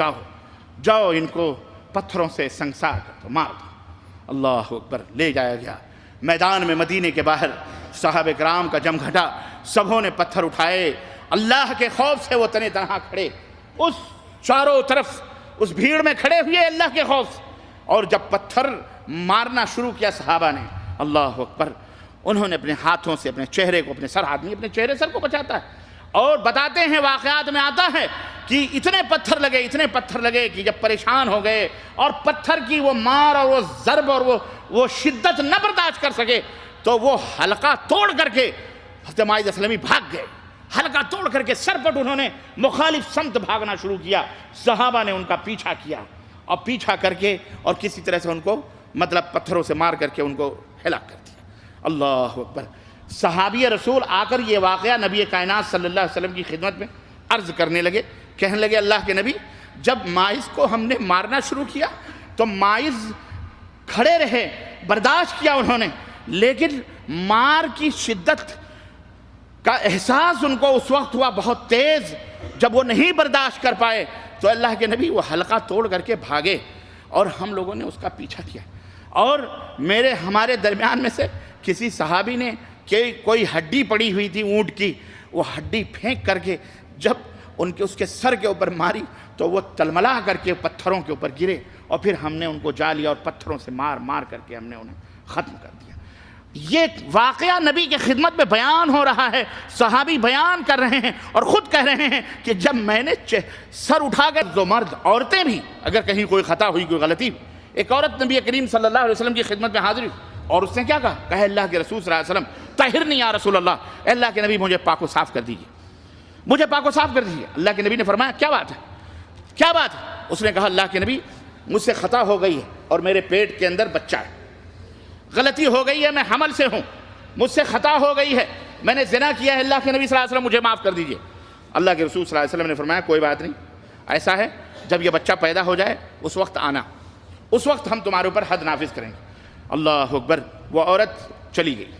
جاؤ ان کو پتھروں سے سنگسار کر دو، مار دو۔ اللہ اکبر، لے جایا گیا میدان میں مدینے کے باہر، صحابہ کرام کا جم گھٹا، سبوں نے پتھر اٹھائے، اللہ کے خوف سے وہ تنے تنہا کھڑے، اس چاروں طرف اس بھیڑ میں کھڑے ہوئے اللہ کے خوف، اور جب پتھر مارنا شروع کیا صحابہ نے، اللہ اکبر، انہوں نے اپنے ہاتھوں سے اپنے چہرے کو، اپنے سر، آدمی اپنے چہرے سر کو بچاتا ہے، اور بتاتے ہیں واقعات میں آتا ہے کہ اتنے پتھر لگے کہ جب پریشان ہو گئے اور پتھر کی وہ مار اور وہ ضرب اور وہ شدت نہ برداشت کر سکے تو وہ حلقہ توڑ کر کے حضرت معاذ اسلمی بھاگ گئے، حلقہ توڑ کر کے سرپٹ انہوں نے مخالف سمت بھاگنا شروع کیا، صحابہ نے ان کا پیچھا کیا اور پیچھا کر کے اور کسی طرح سے ان کو مطلب پتھروں سے مار کر کے ان کو ہلاک کر دیا۔ اللہ اکبر، صحابی رسول آ کر یہ واقعہ نبی کائنات صلی اللہ علیہ وسلم کی خدمت میں عرض کرنے لگے، کہنے لگے اللہ کے نبی، جب ماعز کو ہم نے مارنا شروع کیا تو ماعز کھڑے رہے، برداشت کیا انہوں نے، لیکن مار کی شدت کا احساس ان کو اس وقت ہوا بہت تیز، جب وہ نہیں برداشت کر پائے تو اللہ کے نبی وہ حلقہ توڑ کر کے بھاگے اور ہم لوگوں نے اس کا پیچھا کیا، اور ہمارے درمیان میں سے کسی صحابی نے کہ کوئی ہڈی پڑی ہوئی تھی اونٹ کی، وہ ہڈی پھینک کر کے جب اس کے سر کے اوپر ماری تو وہ تلملا کر کے پتھروں کے اوپر گرے، اور پھر ہم نے ان کو جا لیا اور پتھروں سے مار کر کے ہم نے انہیں ختم کر دیا۔ یہ واقعہ نبی کی خدمت میں بیان ہو رہا ہے، صحابی بیان کر رہے ہیں اور خود کہہ رہے ہیں کہ جب میں نے سر اٹھا کر، جو مرد، عورتیں بھی اگر کہیں کوئی خطا ہوئی، کوئی غلطی، ایک عورت نبی کریم صلی اللہ علیہ وسلم کی خدمت میں حاضر ہوئی اور اس نے کیا کہا اللہ کے رسول صلی اللہ علیہ وسلم طہرنی یا رسول اللہ، اللہ کے نبی مجھے پاک و صاف کر دیجیے، مجھے پاک و صاف کر دیجیے۔ اللہ کے نبی نے فرمایا کیا بات ہے، کیا بات ہے؟ اس نے کہا اللہ کے نبی مجھ سے خطا ہو گئی ہے اور میرے پیٹ کے اندر بچہ ہے، غلطی ہو گئی ہے، میں حمل سے ہوں، مجھ سے خطا ہو گئی ہے، میں نے زنا کیا ہے، اللہ کے نبی صلی اللہ علیہ وسلم مجھے معاف کر دیجیے۔ اللہ کے رسول صلی اللہ علیہ وسلم نے فرمایا کوئی بات نہیں، ایسا ہے جب یہ بچہ پیدا ہو جائے اس وقت آنا، اس وقت ہم تمہارے اوپر حد نافذ کریں گے۔ اللہ اکبر، وہ عورت چلی گئی،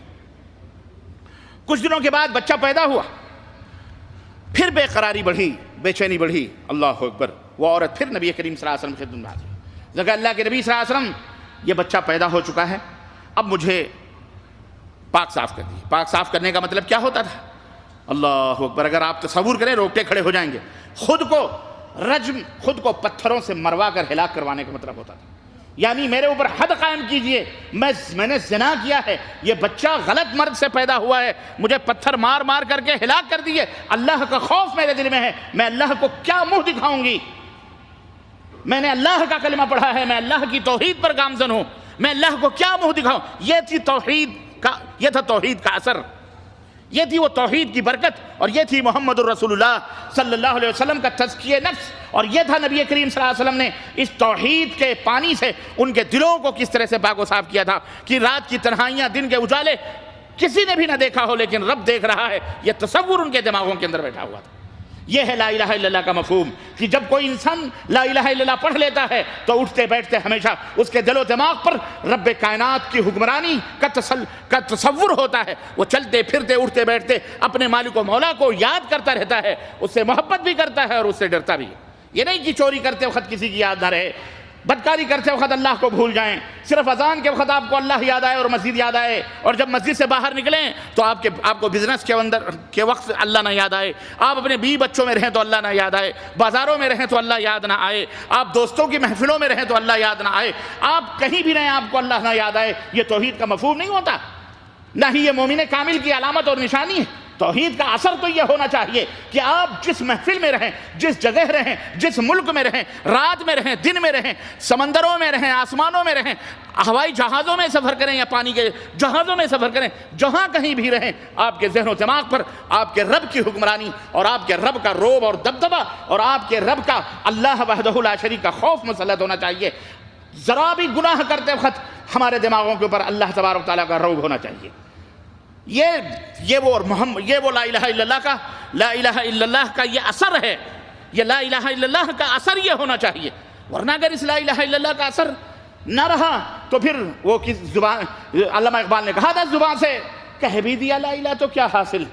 کچھ دنوں کے بعد بچہ پیدا ہوا، پھر بے قراری بڑھی، بے چینی بڑھی، اللہ اکبر، وہ عورت پھر نبی کریم صلی اللہ علیہ وسلم کی خدمت میں حاضر ہوئی، جگہ اللہ کے نبی صلی اللہ علیہ وسلم یہ بچہ پیدا ہو چکا ہے، اب مجھے پاک صاف کر دیجیے۔ پاک صاف کرنے کا مطلب کیا ہوتا تھا؟ اللہ اکبر، اگر آپ تصور کریں روکٹے کھڑے ہو جائیں گے، خود کو پتھروں سے مروا کر ہلاک کروانے کا مطلب ہوتا تھا، یعنی میرے اوپر حد قائم کیجئے، میں نے زنا کیا ہے، یہ بچہ غلط مرد سے پیدا ہوا ہے، مجھے پتھر مار کر کے ہلاک کر دیے، اللہ کا خوف میرے دل میں ہے، میں اللہ کو کیا منہ دکھاؤں گی، میں نے اللہ کا کلمہ پڑھا ہے، میں اللہ کی توحید پر گامزن ہوں، میں اللہ کو کیا منہ دکھاؤں۔ یہ تھا توحید کا اثر، یہ تھی وہ توحید کی برکت، اور یہ تھی محمد الرسول اللہ صلی اللہ علیہ وسلم کا تزکیہ نفس، اور یہ تھا نبی کریم صلی اللہ علیہ وسلم نے اس توحید کے پانی سے ان کے دلوں کو کس طرح سے پاک و صاف کیا تھا کہ رات کی تنہائیاں، دن کے اجالے کسی نے بھی نہ دیکھا ہو لیکن رب دیکھ رہا ہے، یہ تصور ان کے دماغوں کے اندر بیٹھا ہوا تھا۔ یہ ہے لا الہ الا اللہ کا مفہوم، کہ جب کوئی انسان لا الہ الا اللہ پڑھ لیتا ہے تو اٹھتے بیٹھتے ہمیشہ اس کے دل و دماغ پر رب کائنات کی حکمرانی کا تصور ہوتا ہے، وہ چلتے پھرتے اٹھتے بیٹھتے اپنے مالک و مولا کو یاد کرتا رہتا ہے، اس سے محبت بھی کرتا ہے اور اس سے ڈرتا بھی ہے۔ یہ نہیں کہ چوری کرتے وقت کسی کی یاد نہ رہے، بدکاری کرتے وقت اللہ کو بھول جائیں، صرف اذان کے وقت آپ کو اللہ یاد آئے اور مسجد یاد آئے، اور جب مسجد سے باہر نکلیں تو آپ کو بزنس کے وقت اللہ نہ یاد آئے، آپ اپنے بیوی بچوں میں رہیں تو اللہ نہ یاد آئے، بازاروں میں رہیں تو اللہ یاد نہ آئے، آپ دوستوں کی محفلوں میں رہیں تو اللہ یاد نہ آئے، آپ کہیں بھی رہیں آپ کو اللہ نہ یاد آئے، یہ توحید کا مفہوم نہیں ہوتا، نہ ہی یہ مومن کامل کی علامت اور نشانی ہے۔ توحید کا اثر تو یہ ہونا چاہیے کہ آپ جس محفل میں رہیں، جس جگہ رہیں، جس ملک میں رہیں، رات میں رہیں، دن میں رہیں، سمندروں میں رہیں، آسمانوں میں رہیں، ہوائی جہازوں میں سفر کریں یا پانی کے جہازوں میں سفر کریں، جہاں کہیں بھی رہیں، آپ کے ذہن و دماغ پر آپ کے رب کی حکمرانی اور آپ کے رب کا روب اور دبدبہ اور آپ کے رب کا اللہ وحدہ لا شریک کا خوف مسلط ہونا چاہیے۔ ذرا بھی گناہ کرتے وقت ہمارے دماغوں کے اوپر اللہ تبارک تعالیٰ کا روب ہونا چاہیے۔ یہ وہ لا الہ الا اللہ کا یہ اثر ہے، یہ لا الہ الا اللہ کا اثر یہ ہونا چاہیے، ورنہ اگر اس لا الہ الا اللہ کا اثر نہ رہا تو پھر وہ کس زبان، علامہ اقبال نے کہا تھا زبان سے کہہ بھی دیا لا الہ تو کیا حاصل،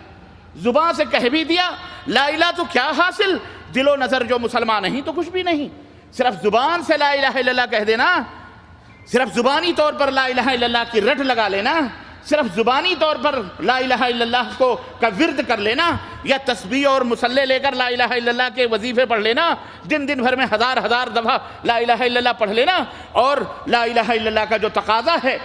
زبان سے کہہ بھی دیا لا الہ تو کیا حاصل، دل و نظر جو مسلمان نہیں تو کچھ بھی نہیں، صرف زبان سے لا الہ الا اللہ کہہ دینا صرف زبانی طور پر لا الہ الا اللہ کی رٹ لگا لینا، صرف زبانی طور پر لا الہ الا اللہ کا ورد کر لینا، یا تسبیح اور مصلی لے کر لا الہ الا اللہ کے وظیفے پڑھ لینا، دن بھر میں ہزار دفعہ لا الہ الا اللہ پڑھ لینا، اور لا الہ الا اللہ کا جو تقاضا ہے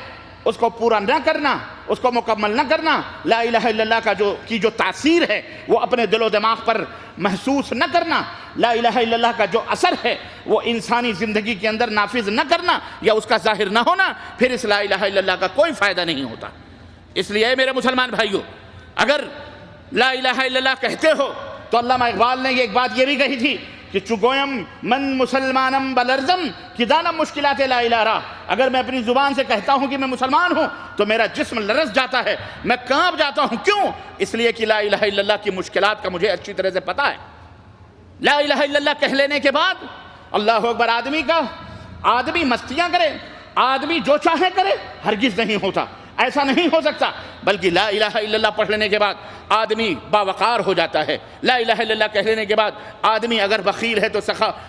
اس کو پورا نہ کرنا، اس کو مکمل نہ کرنا، لا الہ الا اللہ کی جو تاثیر ہے وہ اپنے دل و دماغ پر محسوس نہ کرنا، لا الہ الا اللہ کا جو اثر ہے وہ انسانی زندگی کے اندر نافذ نہ کرنا یا اس کا ظاہر نہ ہونا، پھر اس لا الہ الا اللہ کا کوئی فائدہ نہیں ہوتا۔ اس لیے میرے مسلمان بھائیوں، اگر لا الہ الا اللہ کہتے ہو تو علامہ اقبال نے ایک بات یہ بھی کہی تھی کہ چگویم من مسلمانم بلرزم کہ دانم مشکلات لا الہ را، اگر میں اپنی زبان سے کہتا ہوں کہ میں مسلمان ہوں تو میرا جسم لرز جاتا ہے، میں کانپ جاتا ہوں، کیوں؟ اس لیے کہ لا الہ الا اللہ کی مشکلات کا مجھے اچھی طرح سے پتہ ہے۔ لا الہ الا اللہ کہہ لینے کے بعد اللہ اکبر آدمی مستیاں کرے، آدمی جو چاہے کرے، ہرگز نہیں ہوتا، ایسا نہیں ہو سکتا، بلکہ لا الہ الا اللہ پڑھ لینے کے بعد آدمی باوقار ہو جاتا ہے، لا الہ الا اللہ کہہ لینے کے بعد آدمی اگر بخیل ہے تو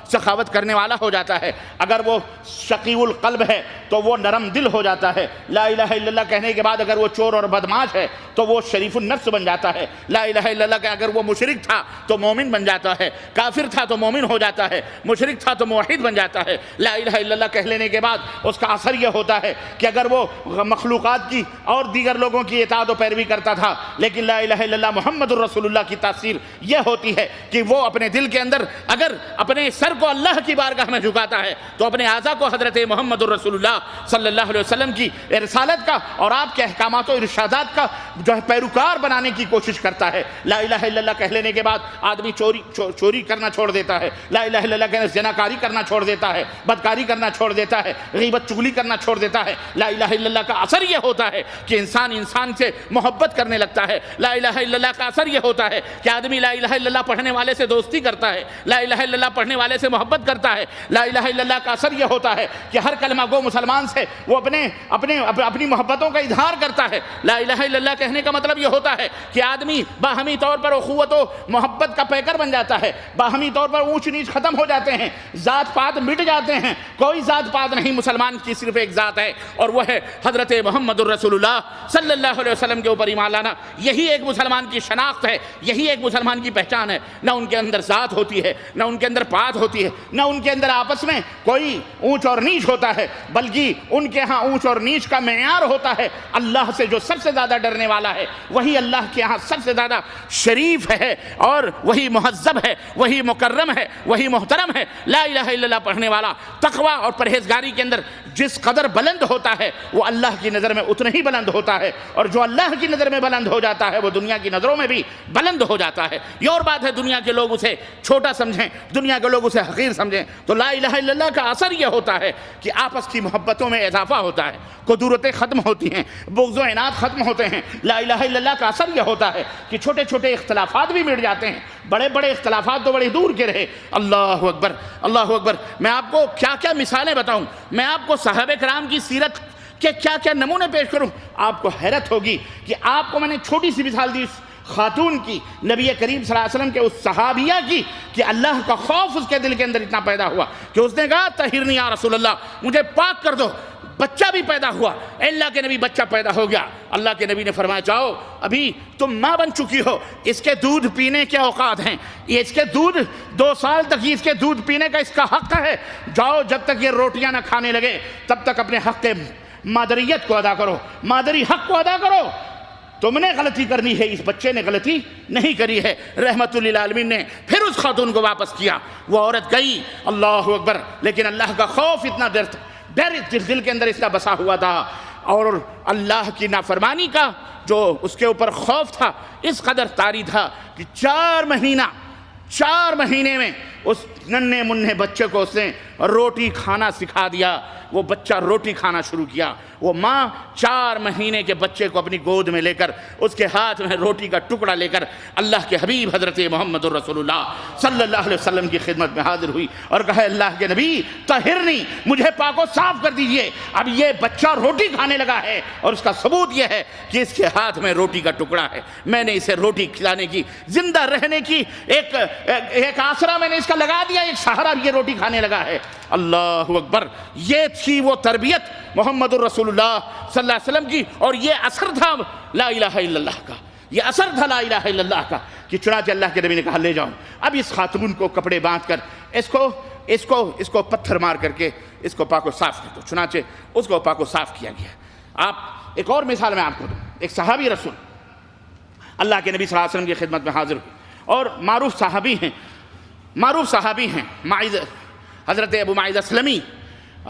سخاوت کرنے والا ہو جاتا ہے، اگر وہ شقی القلب ہے تو وہ نرم دل ہو جاتا ہے، لا الہ الا اللہ کہنے کے بعد اگر وہ چور اور بدماش ہے تو وہ شریف النفس بن جاتا ہے، لا الہ الا اللہ کہ اگر وہ مشرک تھا تو مومن بن جاتا ہے، کافر تھا تو مومن ہو جاتا ہے، مشرک تھا تو موحد بن جاتا ہے، لا الہ الا اللہ کہہ لینے کے بعد اس کا اثر یہ ہوتا ہے کہ اگر وہ مخلوقات کی اور دیگر لوگوں کی اطاعت و پیروی کرتا تھا، لیکن لا الہ الا اللہ محمد الرسول اللہ کی تاثیر یہ ہوتی ہے کہ وہ اپنے دل کے اندر اگر اپنے سر کو اللہ کی بارگاہ میں جھکاتا ہے تو اپنے اعضاء کو حضرت محمد الرسول اللہ صلی اللہ علیہ وسلم کی رسالت کا اور آپ کے احکامات و ارشادات کا جو ہے پیروکار بنانے کی کوشش کرتا ہے۔ لا الہ الا اللہ کہہ لینے کے بعد آدمی چوری کرنا چھوڑ دیتا ہے، لا الہ الا اللہ کہنے زناکاری کرنا چھوڑ دیتا ہے، بدکاری کرنا چھوڑ دیتا ہے، غیبت چغلی کرنا چھوڑ دیتا ہے۔ لا الہ الا اللہ کا اثر یہ ہوتا ہے کہ انسان سے محبت کرنے لگتا ہے۔ لا الہ الا اللہ کا اثر یہ ہوتا ہے کہ آدمی لا الہ الا اللہ پڑھنے والے سے دوستی کرتا ہے، لا الہ الا اللہ پڑھنے والے سے محبت کرتا ہے۔ لا الہ الا اللہ کا اثر یہ ہوتا ہے کہ ہر کلمہ گو مسلمان سے وہ اپنی محبتوں کا اظہار کرتا ہے۔ لا الہ الا اللہ کہنے کا مطلب یہ ہوتا ہے کہ آدمی باہمی طور پر اخوت و محبت کا پیکر بن جاتا ہے، باہمی طور پر اونچ نیچ ختم ہو جاتے ہیں، ذات پات مٹ جاتے ہیں، کوئی ذات پات نہیں، مسلمان کی صرف ایک ذات ہے اور وہ ہے حضرت محمد الرسول اللہ صلی اللہ علیہ وسلم کے اوپر ایمان لانا۔ یہی ایک مسلمان کی شناخت ہے، یہی ایک مسلمان کی پہچان ہے۔ نہ ان کے اندر ذات ہوتی ہے، نہ ان کے اندر پات ہوتی ہے، نہ ان کے اندر آپس میں کوئی اونچ اور نیچ ہوتا ہے، بلکہ ان کے ہاں اونچ اور نیچ کا معیار ہوتا ہے اللہ سے جو سب سے زیادہ ڈرنے والا ہے وہی اللہ کے ہاں سب سے زیادہ شریف ہے اور وہی مہذب ہے، وہی مکرم ہے، وہی محترم ہے۔ لا الہ الا اللہ پڑھنے والا تقوی اور پرہیزگاری کے اندر جس قدر بلند ہوتا ہے وہ اللہ کی نظر میں اتنا ہی بلند ہوتا ہے، اور جو اللہ کی نظر میں بلند ہو جاتا ہے وہ دنیا کی نظروں میں بھی بلند ہو جاتا ہے۔ یہ اور بات ہے دنیا کے لوگ اسے چھوٹا سمجھیں، دنیا کے لوگ اسے حقیر سمجھیں، تو لا الہ الا اللہ کا اثر یہ ہوتا ہے کہ آپس کی محبتوں میں اضافہ ہوتا ہے، قدورتیں ختم ہوتی ہیں، بغض و عناد ختم ہوتے ہیں۔ لا الہ الا اللہ کا اثر یہ ہوتا ہے کہ چھوٹے چھوٹے اختلافات بھی مٹ جاتے ہیں، بڑے بڑے اختلافات تو بڑے دور کے رہے۔ اللہ اکبر، اللہ اکبر۔ میں آپ کو کیا کیا مثالیں بتاؤں، میں آپ کو صحابہ کرام کی سیرت کہ کیا نمونے پیش کروں، آپ کو حیرت ہوگی کہ آپ کو میں نے چھوٹی سی مثال دی خاتون کی، نبی کریم صلی اللہ علیہ وسلم کے اس صحابیہ کی کہ اللہ کا خوف اس کے دل کے اندر اتنا پیدا ہوا کہ اس نے کہا طہرنی یا رسول اللہ، مجھے پاک کر دو۔ بچہ بھی پیدا ہوا، اللہ کے نبی بچہ پیدا ہو گیا، اللہ کے نبی نے فرمایا جاؤ، ابھی تم ماں بن چکی ہو، اس کے دودھ پینے کے اوقات ہیں، یہ اس کے دودھ 2 سال تک اس کے دودھ پینے کا اس کا حق ہے، جاؤ جب تک یہ روٹیاں نہ کھانے لگے تب تک اپنے حق مادریت کو ادا کرو، مادری حق کو ادا کرو۔ تم نے غلطی کرنی ہے، اس بچے نے غلطی نہیں کری ہے۔ رحمت للعالمین نے پھر اس خاتون کو واپس کیا، وہ عورت گئی، اللہ اکبر، لیکن اللہ کا خوف اتنا ڈر دل کے اندر اتنا بسا ہوا تھا، اور اللہ کی نافرمانی کا جو اس کے اوپر خوف تھا اس قدر طاری تھا کہ 4 مہینے میں اس ننھے منھے بچے کو اس نے روٹی کھانا سکھا دیا۔ وہ بچہ روٹی کھانا شروع کیا، وہ ماں 4 مہینے کے بچے کو اپنی گود میں لے کر اس کے ہاتھ میں روٹی کا ٹکڑا لے کر اللہ کے حبیب حضرت محمد الرسول اللہ صلی اللہ علیہ وسلم کی خدمت میں حاضر ہوئی اور کہا اللہ کے نبی طہرنی، مجھے پاک و صاف کر دیجئے، اب یہ بچہ روٹی کھانے لگا ہے اور اس کا ثبوت یہ ہے کہ اس کے ہاتھ میں روٹی کا ٹکڑا ہے، میں نے اسے روٹی کھلانے کی، زندہ رہنے کی ایک آسرا میں نے اس کا لگا دیا، ایک سہارا، یہ روٹی کھانے لگا ہے۔ اللہ اکبر. یہ تھی وہ تربیت محمد الرسول اللہ صلی اللہ علیہ وسلم کی, اور یہ اثر تھا لا الہ الا اللہ کا, یہ اثر تھا لا الہ الا اللہ کا, کہ چنانچہ اللہ کے نبی نے کہا لے جاؤ. اب اس خاتون کو کپڑے باندھ کر اس کو پتھر مار کر کے اس کو پاک و صاف کر دو. چنانچہ اس کو پاک و صاف کیا گیا. آپ ایک اور مثال میں آپ کو دوں. ایک صحابی رسول اللہ کے نبی صلی اللہ علیہ وسلم کی خدمت میں حاضر ہوئے, اور معروف صحابی ہیں حضرت ابو معیذ اسلمی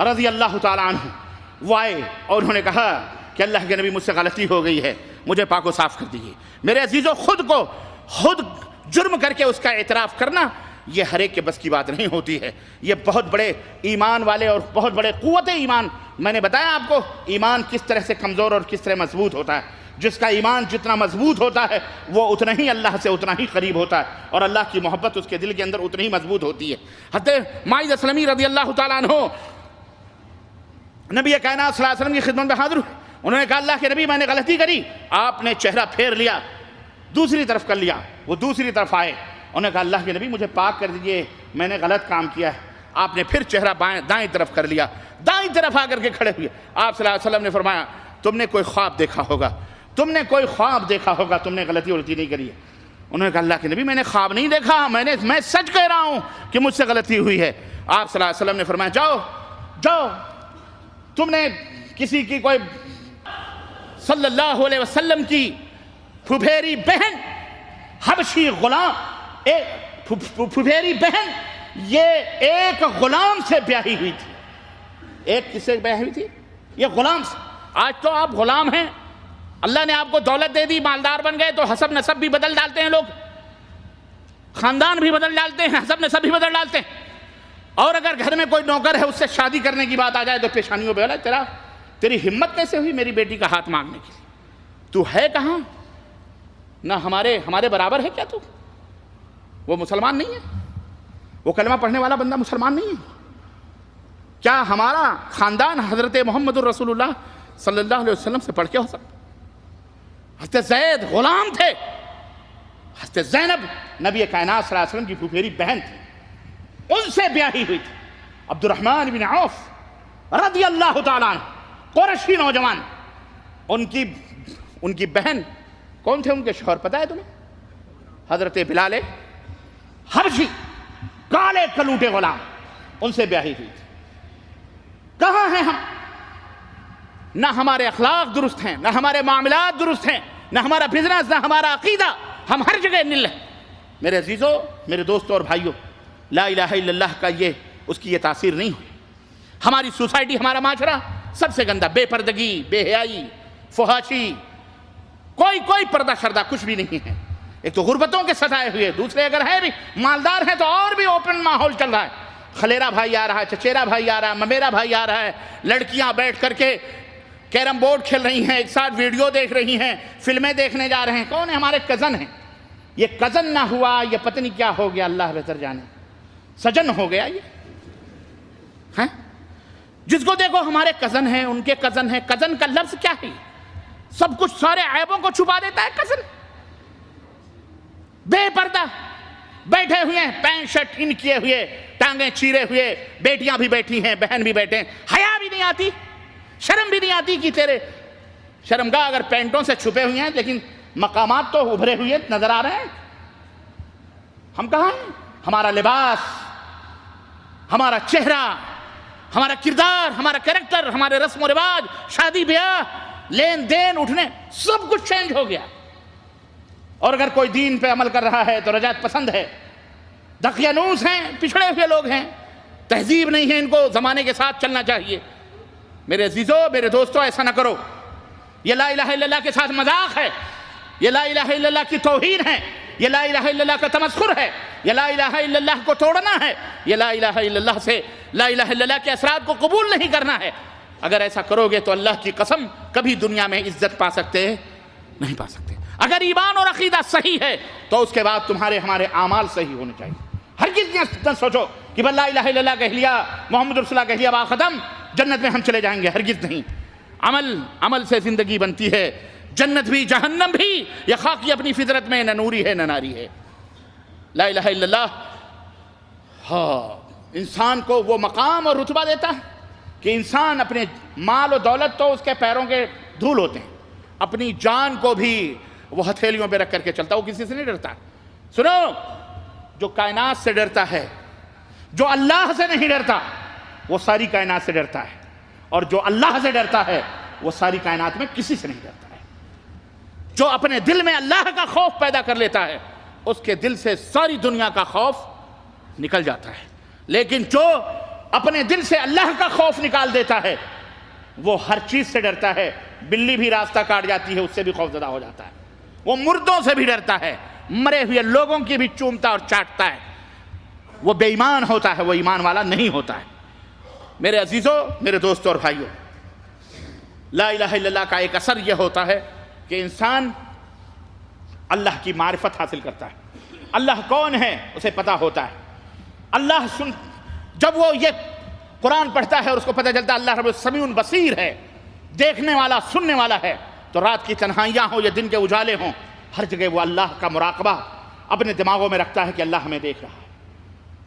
رضی اللہ تعالیٰ عنہ. وہ آئے اور انہوں نے کہا کہ اللہ کے نبی مجھ سے غلطی ہو گئی ہے, مجھے پاک و صاف کر دیجیے. میرے عزیزو, خود جرم کر کے اس کا اعتراف کرنا یہ ہر ایک کے بس کی بات نہیں ہوتی ہے. یہ بہت بڑے ایمان والے اور بہت بڑے قوت ایمان, میں نے بتایا آپ کو ایمان کس طرح سے کمزور اور کس طرح مضبوط ہوتا ہے. جس کا ایمان جتنا مضبوط ہوتا ہے وہ اتنا ہی اللہ سے اتنا ہی قریب ہوتا ہے, اور اللہ کی محبت اس کے دل کے اندر اتنی ہی مضبوط ہوتی ہے. حضرت معیذ اسلمی رضی اللہ تعالیٰ عنہ نبی کائنات صلی اللہ علیہ وسلم کی خدمت میں حاضر ہوئے. انہوں نے کہا اللہ کے نبی میں نے غلطی کری. آپ نے چہرہ پھیر لیا, دوسری طرف کر لیا. وہ دوسری طرف آئے, انہوں نے کہا اللہ کے نبی مجھے پاک کر دیجئے, میں نے غلط کام کیا ہے. آپ نے پھر چہرہ دائیں طرف کر لیا, دائیں طرف آ کر کے کھڑے ہوئے. آپ صلی اللہ علیہ وسلم نے فرمایا تم نے کوئی خواب دیکھا ہوگا, تم نے غلطی نہیں کری ہے. انہوں نے کہا اللہ کے نبی میں نے خواب نہیں دیکھا, میں سچ کہہ رہا ہوں کہ مجھ سے غلطی ہوئی ہے. آپ صلی اللہ علیہ وسلم نے فرمایا جاؤ تم نے کسی کی کوئی صلی اللہ علیہ وسلم کی پھپھیری بہن حبشی غلام, پھپھیری بہن یہ ایک غلام سے بیاہی ہوئی تھی. ایک کس سے بیاہی ہوئی تھی؟ یہ غلام سے. آج تو آپ غلام ہیں, اللہ نے آپ کو دولت دے دی, مالدار بن گئے تو حسب نسب بھی بدل ڈالتے ہیں لوگ, خاندان بھی بدل ڈالتے ہیں, حسب نسب بھی بدل ڈالتے ہیں. اور اگر گھر میں کوئی نوکر ہے اس سے شادی کرنے کی بات آ جائے تو پیشانیوں پہ بولا تیری ہمت کیسے ہوئی میری بیٹی کا ہاتھ مانگنے کی, تو ہے کہاں, نہ ہمارے برابر ہے کیا تو؟ وہ مسلمان نہیں ہے, وہ کلمہ پڑھنے والا بندہ مسلمان نہیں ہے کیا؟ ہمارا خاندان حضرت محمد الرسول اللہ صلی اللہ علیہ وسلم سے پڑھ کے ہو سکتا؟ حضرت زید غلام تھے, حضرت زینب نبی کائنات صلی اللہ علیہ وسلم کی پھپھیری بہن تھی, ان سے بیاہی ہوئی تھی. عبد الرحمن بن عوف رضی اللہ تعالیٰ عنہ قریشی نوجوان, ان کی بہن کون تھے, ان کے شوہر پتہ ہے تمہیں؟ حضرت بلال حبشی, کالے کلوٹے غلام, ان سے بیاہی ہوئی تھی. کہاں ہیں ہم؟ نہ ہمارے اخلاق درست ہیں, نہ ہمارے معاملات درست ہیں, نہ ہمارا بزنس, نہ ہمارا عقیدہ, ہم ہر جگہ نل ہیں. میرے عزیزوں, میرے دوستوں اور بھائیوں, لا الہ الا اللہ کا اس کی یہ تاثیر نہیں ہوئی. ہماری سوسائٹی, ہمارا معاشرہ سب سے گندہ, بے پردگی, بے حیائی, فحاشی, کوئی پردہ شردہ کچھ بھی نہیں ہے. ایک تو غربتوں کے ستائے ہوئے, دوسرے اگر ہے بھی مالدار ہیں تو اور بھی اوپن ماحول چل رہا ہے. خلیرا بھائی آ رہا ہے, چچیرا بھائی آ رہا ہے, ممیرا بھائی آ رہا ہے, لڑکیاں بیٹھ کر کے کیرم بورڈ کھیل رہی ہیں, ایک ساتھ ویڈیو دیکھ رہی ہیں, فلمیں دیکھنے جا رہے ہیں. کون ہے؟ ہمارے کزن ہیں. یہ کزن نہ ہوا, یہ پتہ نہیں کیا ہو گیا, اللہ بہتر جانے, سجن ہو گیا یہ. جس کو دیکھو ہمارے کزن ہیں, ان کے کزن ہیں. کزن کا لفظ کیا ہے؟ سب کچھ, سارے عیبوں کو چھپا دیتا ہے کزن. بے پردہ بیٹھے ہوئے ہیں, پینٹ شرٹ ان کیے ہوئے, ٹانگیں چیرے ہوئے, بیٹیاں بھی بیٹھی ہیں, بہن بھی بیٹھے ہیں. حیا بھی نہیں آتی, شرم بھی نہیں آتی کہ تیرے شرمگاہ اگر پینٹوں سے چھپے ہوئے ہیں لیکن مقامات تو ابھرے ہوئے نظر آ رہے ہیں. ہم کہاں ہیں؟ ہمارا لباس, ہمارا چہرہ, ہمارا کردار, ہمارا کریکٹر, ہمارے رسم و رواج, شادی بیاہ, لین دین, اٹھنے, سب کچھ چینج ہو گیا. اور اگر کوئی دین پہ عمل کر رہا ہے تو رجعت پسند ہے, دقیانوس ہیں, پچھڑے ہوئے لوگ ہیں, تہذیب نہیں ہے, ان کو زمانے کے ساتھ چلنا چاہیے. میرے عزیزوں, میرے دوستوں, ایسا نہ کرو. یہ لا الہ الا اللہ کے ساتھ مذاق ہے, یہ لا الہ الا اللہ کی توہین ہے, یہ لا الہ الا اللہ کا تمسخر ہے, یہ لا الہ الا اللہ کو توڑنا ہے, یہ لا الہ الا اللہ سے, لا الہ الا اللہ کے اثرات کو قبول نہیں کرنا ہے. اگر ایسا کرو گے تو اللہ کی قسم کبھی دنیا میں عزت پا سکتے نہیں پا سکتے. اگر ایمان اور عقیدہ صحیح ہے تو اس کے بعد ہمارے اعمال صحیح ہونے چاہیے. ہرگز نہ سوچو کہ بس لا الہ الا اللہ کہہ لیا, محمد رسول اللہ کہہ لیا, بات ختم, جنت میں ہم چلے جائیں گے. ہرگز نہیں. عمل سے زندگی بنتی ہے, جنت بھی جہنم بھی. یہ خاکی اپنی فطرت میں نہ نوری ہے نہ ناری ہے. لا الہ الا اللہ, انسان کو وہ مقام اور رتبہ دیتا ہے کہ انسان اپنے مال و دولت تو اس کے پیروں کے دھول ہوتے ہیں، اپنی جان کو بھی وہ ہتھیلیوں پہ رکھ کر کے چلتا، وہ کسی سے نہیں ڈرتا۔ سنو، جو کائنات سے ڈرتا ہے، جو اللہ سے نہیں ڈرتا، وہ ساری کائنات سے ڈرتا ہے، اور جو اللہ سے ڈرتا ہے وہ ساری کائنات میں کسی سے نہیں ڈرتا ہے۔ جو اپنے دل میں اللہ کا خوف پیدا کر لیتا ہے اس کے دل سے ساری دنیا کا خوف نکل جاتا ہے، لیکن جو اپنے دل سے اللہ کا خوف نکال دیتا ہے وہ ہر چیز سے ڈرتا ہے۔ بلی بھی راستہ کاٹ جاتی ہے، اس سے بھی خوف زدہ ہو جاتا ہے۔ وہ مردوں سے بھی ڈرتا ہے، مرے ہوئے لوگوں کی بھی چومتا اور چاٹتا ہے۔ وہ بے ایمان ہوتا ہے، وہ ایمان والا نہیں ہوتا ہے۔ میرے عزیزوں، میرے دوستوں اور بھائیوں، لا الہ الا اللہ کا ایک اثر یہ ہوتا ہے کہ انسان اللہ کی معرفت حاصل کرتا ہے۔ اللہ کون ہے اسے پتہ ہوتا ہے۔ اللہ جب وہ یہ قرآن پڑھتا ہے اور اس کو پتہ چلتا ہے اللہ رب السمیع بصیر ہے، دیکھنے والا، سننے والا ہے، تو رات کی تنہائیاں ہوں یا دن کے اجالے ہوں، ہر جگہ وہ اللہ کا مراقبہ اپنے دماغوں میں رکھتا ہے کہ اللہ ہمیں دیکھ رہا ہے۔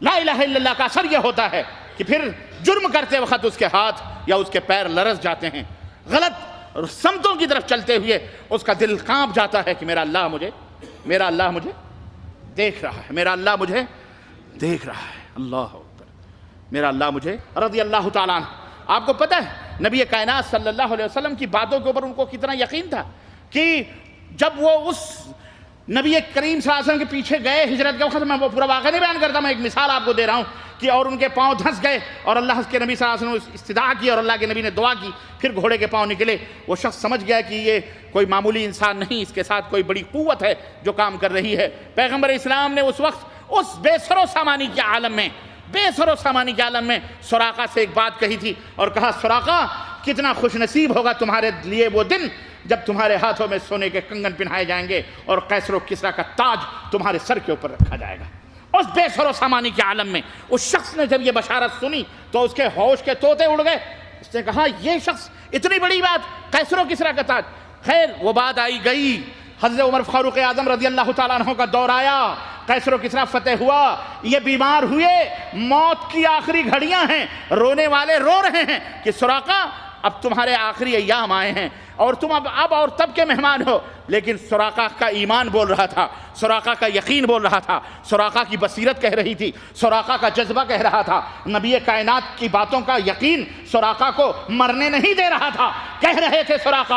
لا الہ الا اللہ کا اثر یہ ہوتا ہے کہ پھر جرم کرتے وقت اس کے ہاتھ یا اس کے پیر لرز جاتے ہیں، غلط سمتوں کی طرف چلتے ہوئے اس کا دل کانپ جاتا ہے کہ میرا اللہ مجھے دیکھ رہا ہے، میرا اللہ مجھے دیکھ رہا ہے۔ اللہ اکبر، میرا اللہ مجھے، رضی اللہ تعالیٰ عنہ۔ آپ کو پتہ ہے نبی کائنات صلی اللہ علیہ وسلم کی باتوں کے اوپر ان کو کتنا یقین تھا کہ جب وہ اس نبی کریم صلی اللہ علیہ وسلم کے پیچھے گئے ہجرت کے وقت، میں وہ پورا واقعہ نہیں بیان کرتا، میں ایک مثال آپ کو دے رہا ہوں کہ اور ان کے پاؤں دھنس گئے اور اللہ کے نبی صلی اللہ علیہ وسلم نے استدعا کی اور اللہ کے نبی نے دعا کی، پھر گھوڑے کے پاؤں نکلے۔ وہ شخص سمجھ گیا کہ یہ کوئی معمولی انسان نہیں، اس کے ساتھ کوئی بڑی قوت ہے جو کام کر رہی ہے۔ پیغمبر اسلام نے اس وقت اس بے سر و سامانی کے عالم میں سراقہ سے ایک بات کہی تھی اور کہا، سراقہ کتنا خوش نصیب ہوگا تمہارے لیے وہ دن جب تمہارے ہاتھوں میں سونے کے کنگن پہنائے جائیں گے اور قیصر و کسریٰ کا تاج تمہارے سر کے اوپر رکھا جائے گا۔ اس بے سر و سامانی کے عالم میں اس شخص نے جب یہ بشارت سنی تو اس کے ہوش کے طوطے اڑ گئے۔ اس نے کہا، یہ شخص اتنی بڑی بات، قیصر و کسریٰ کا تاج۔ خیر وہ بات آئی گئی، حضرت عمر فاروق اعظم رضی اللہ تعالیٰ عنہ کا دور آیا، قیصر و کسریٰ فتح ہوا، یہ بیمار ہوئے، موت کی آخری گھڑیاں ہیں، رونے والے رو رہے ہیں کہ سراقہ اب تمہارے آخری ایام آئے ہیں اور تم اب اور تب کے مہمان ہو۔ لیکن سراقہ کا ایمان بول رہا تھا، سراقہ کا یقین بول رہا تھا، سراقہ کی بصیرت کہہ رہی تھی، سراقہ کا جذبہ کہہ رہا تھا، نبی کائنات کی باتوں کا یقین سراقہ کو مرنے نہیں دے رہا تھا۔ کہہ رہے تھے سراقہ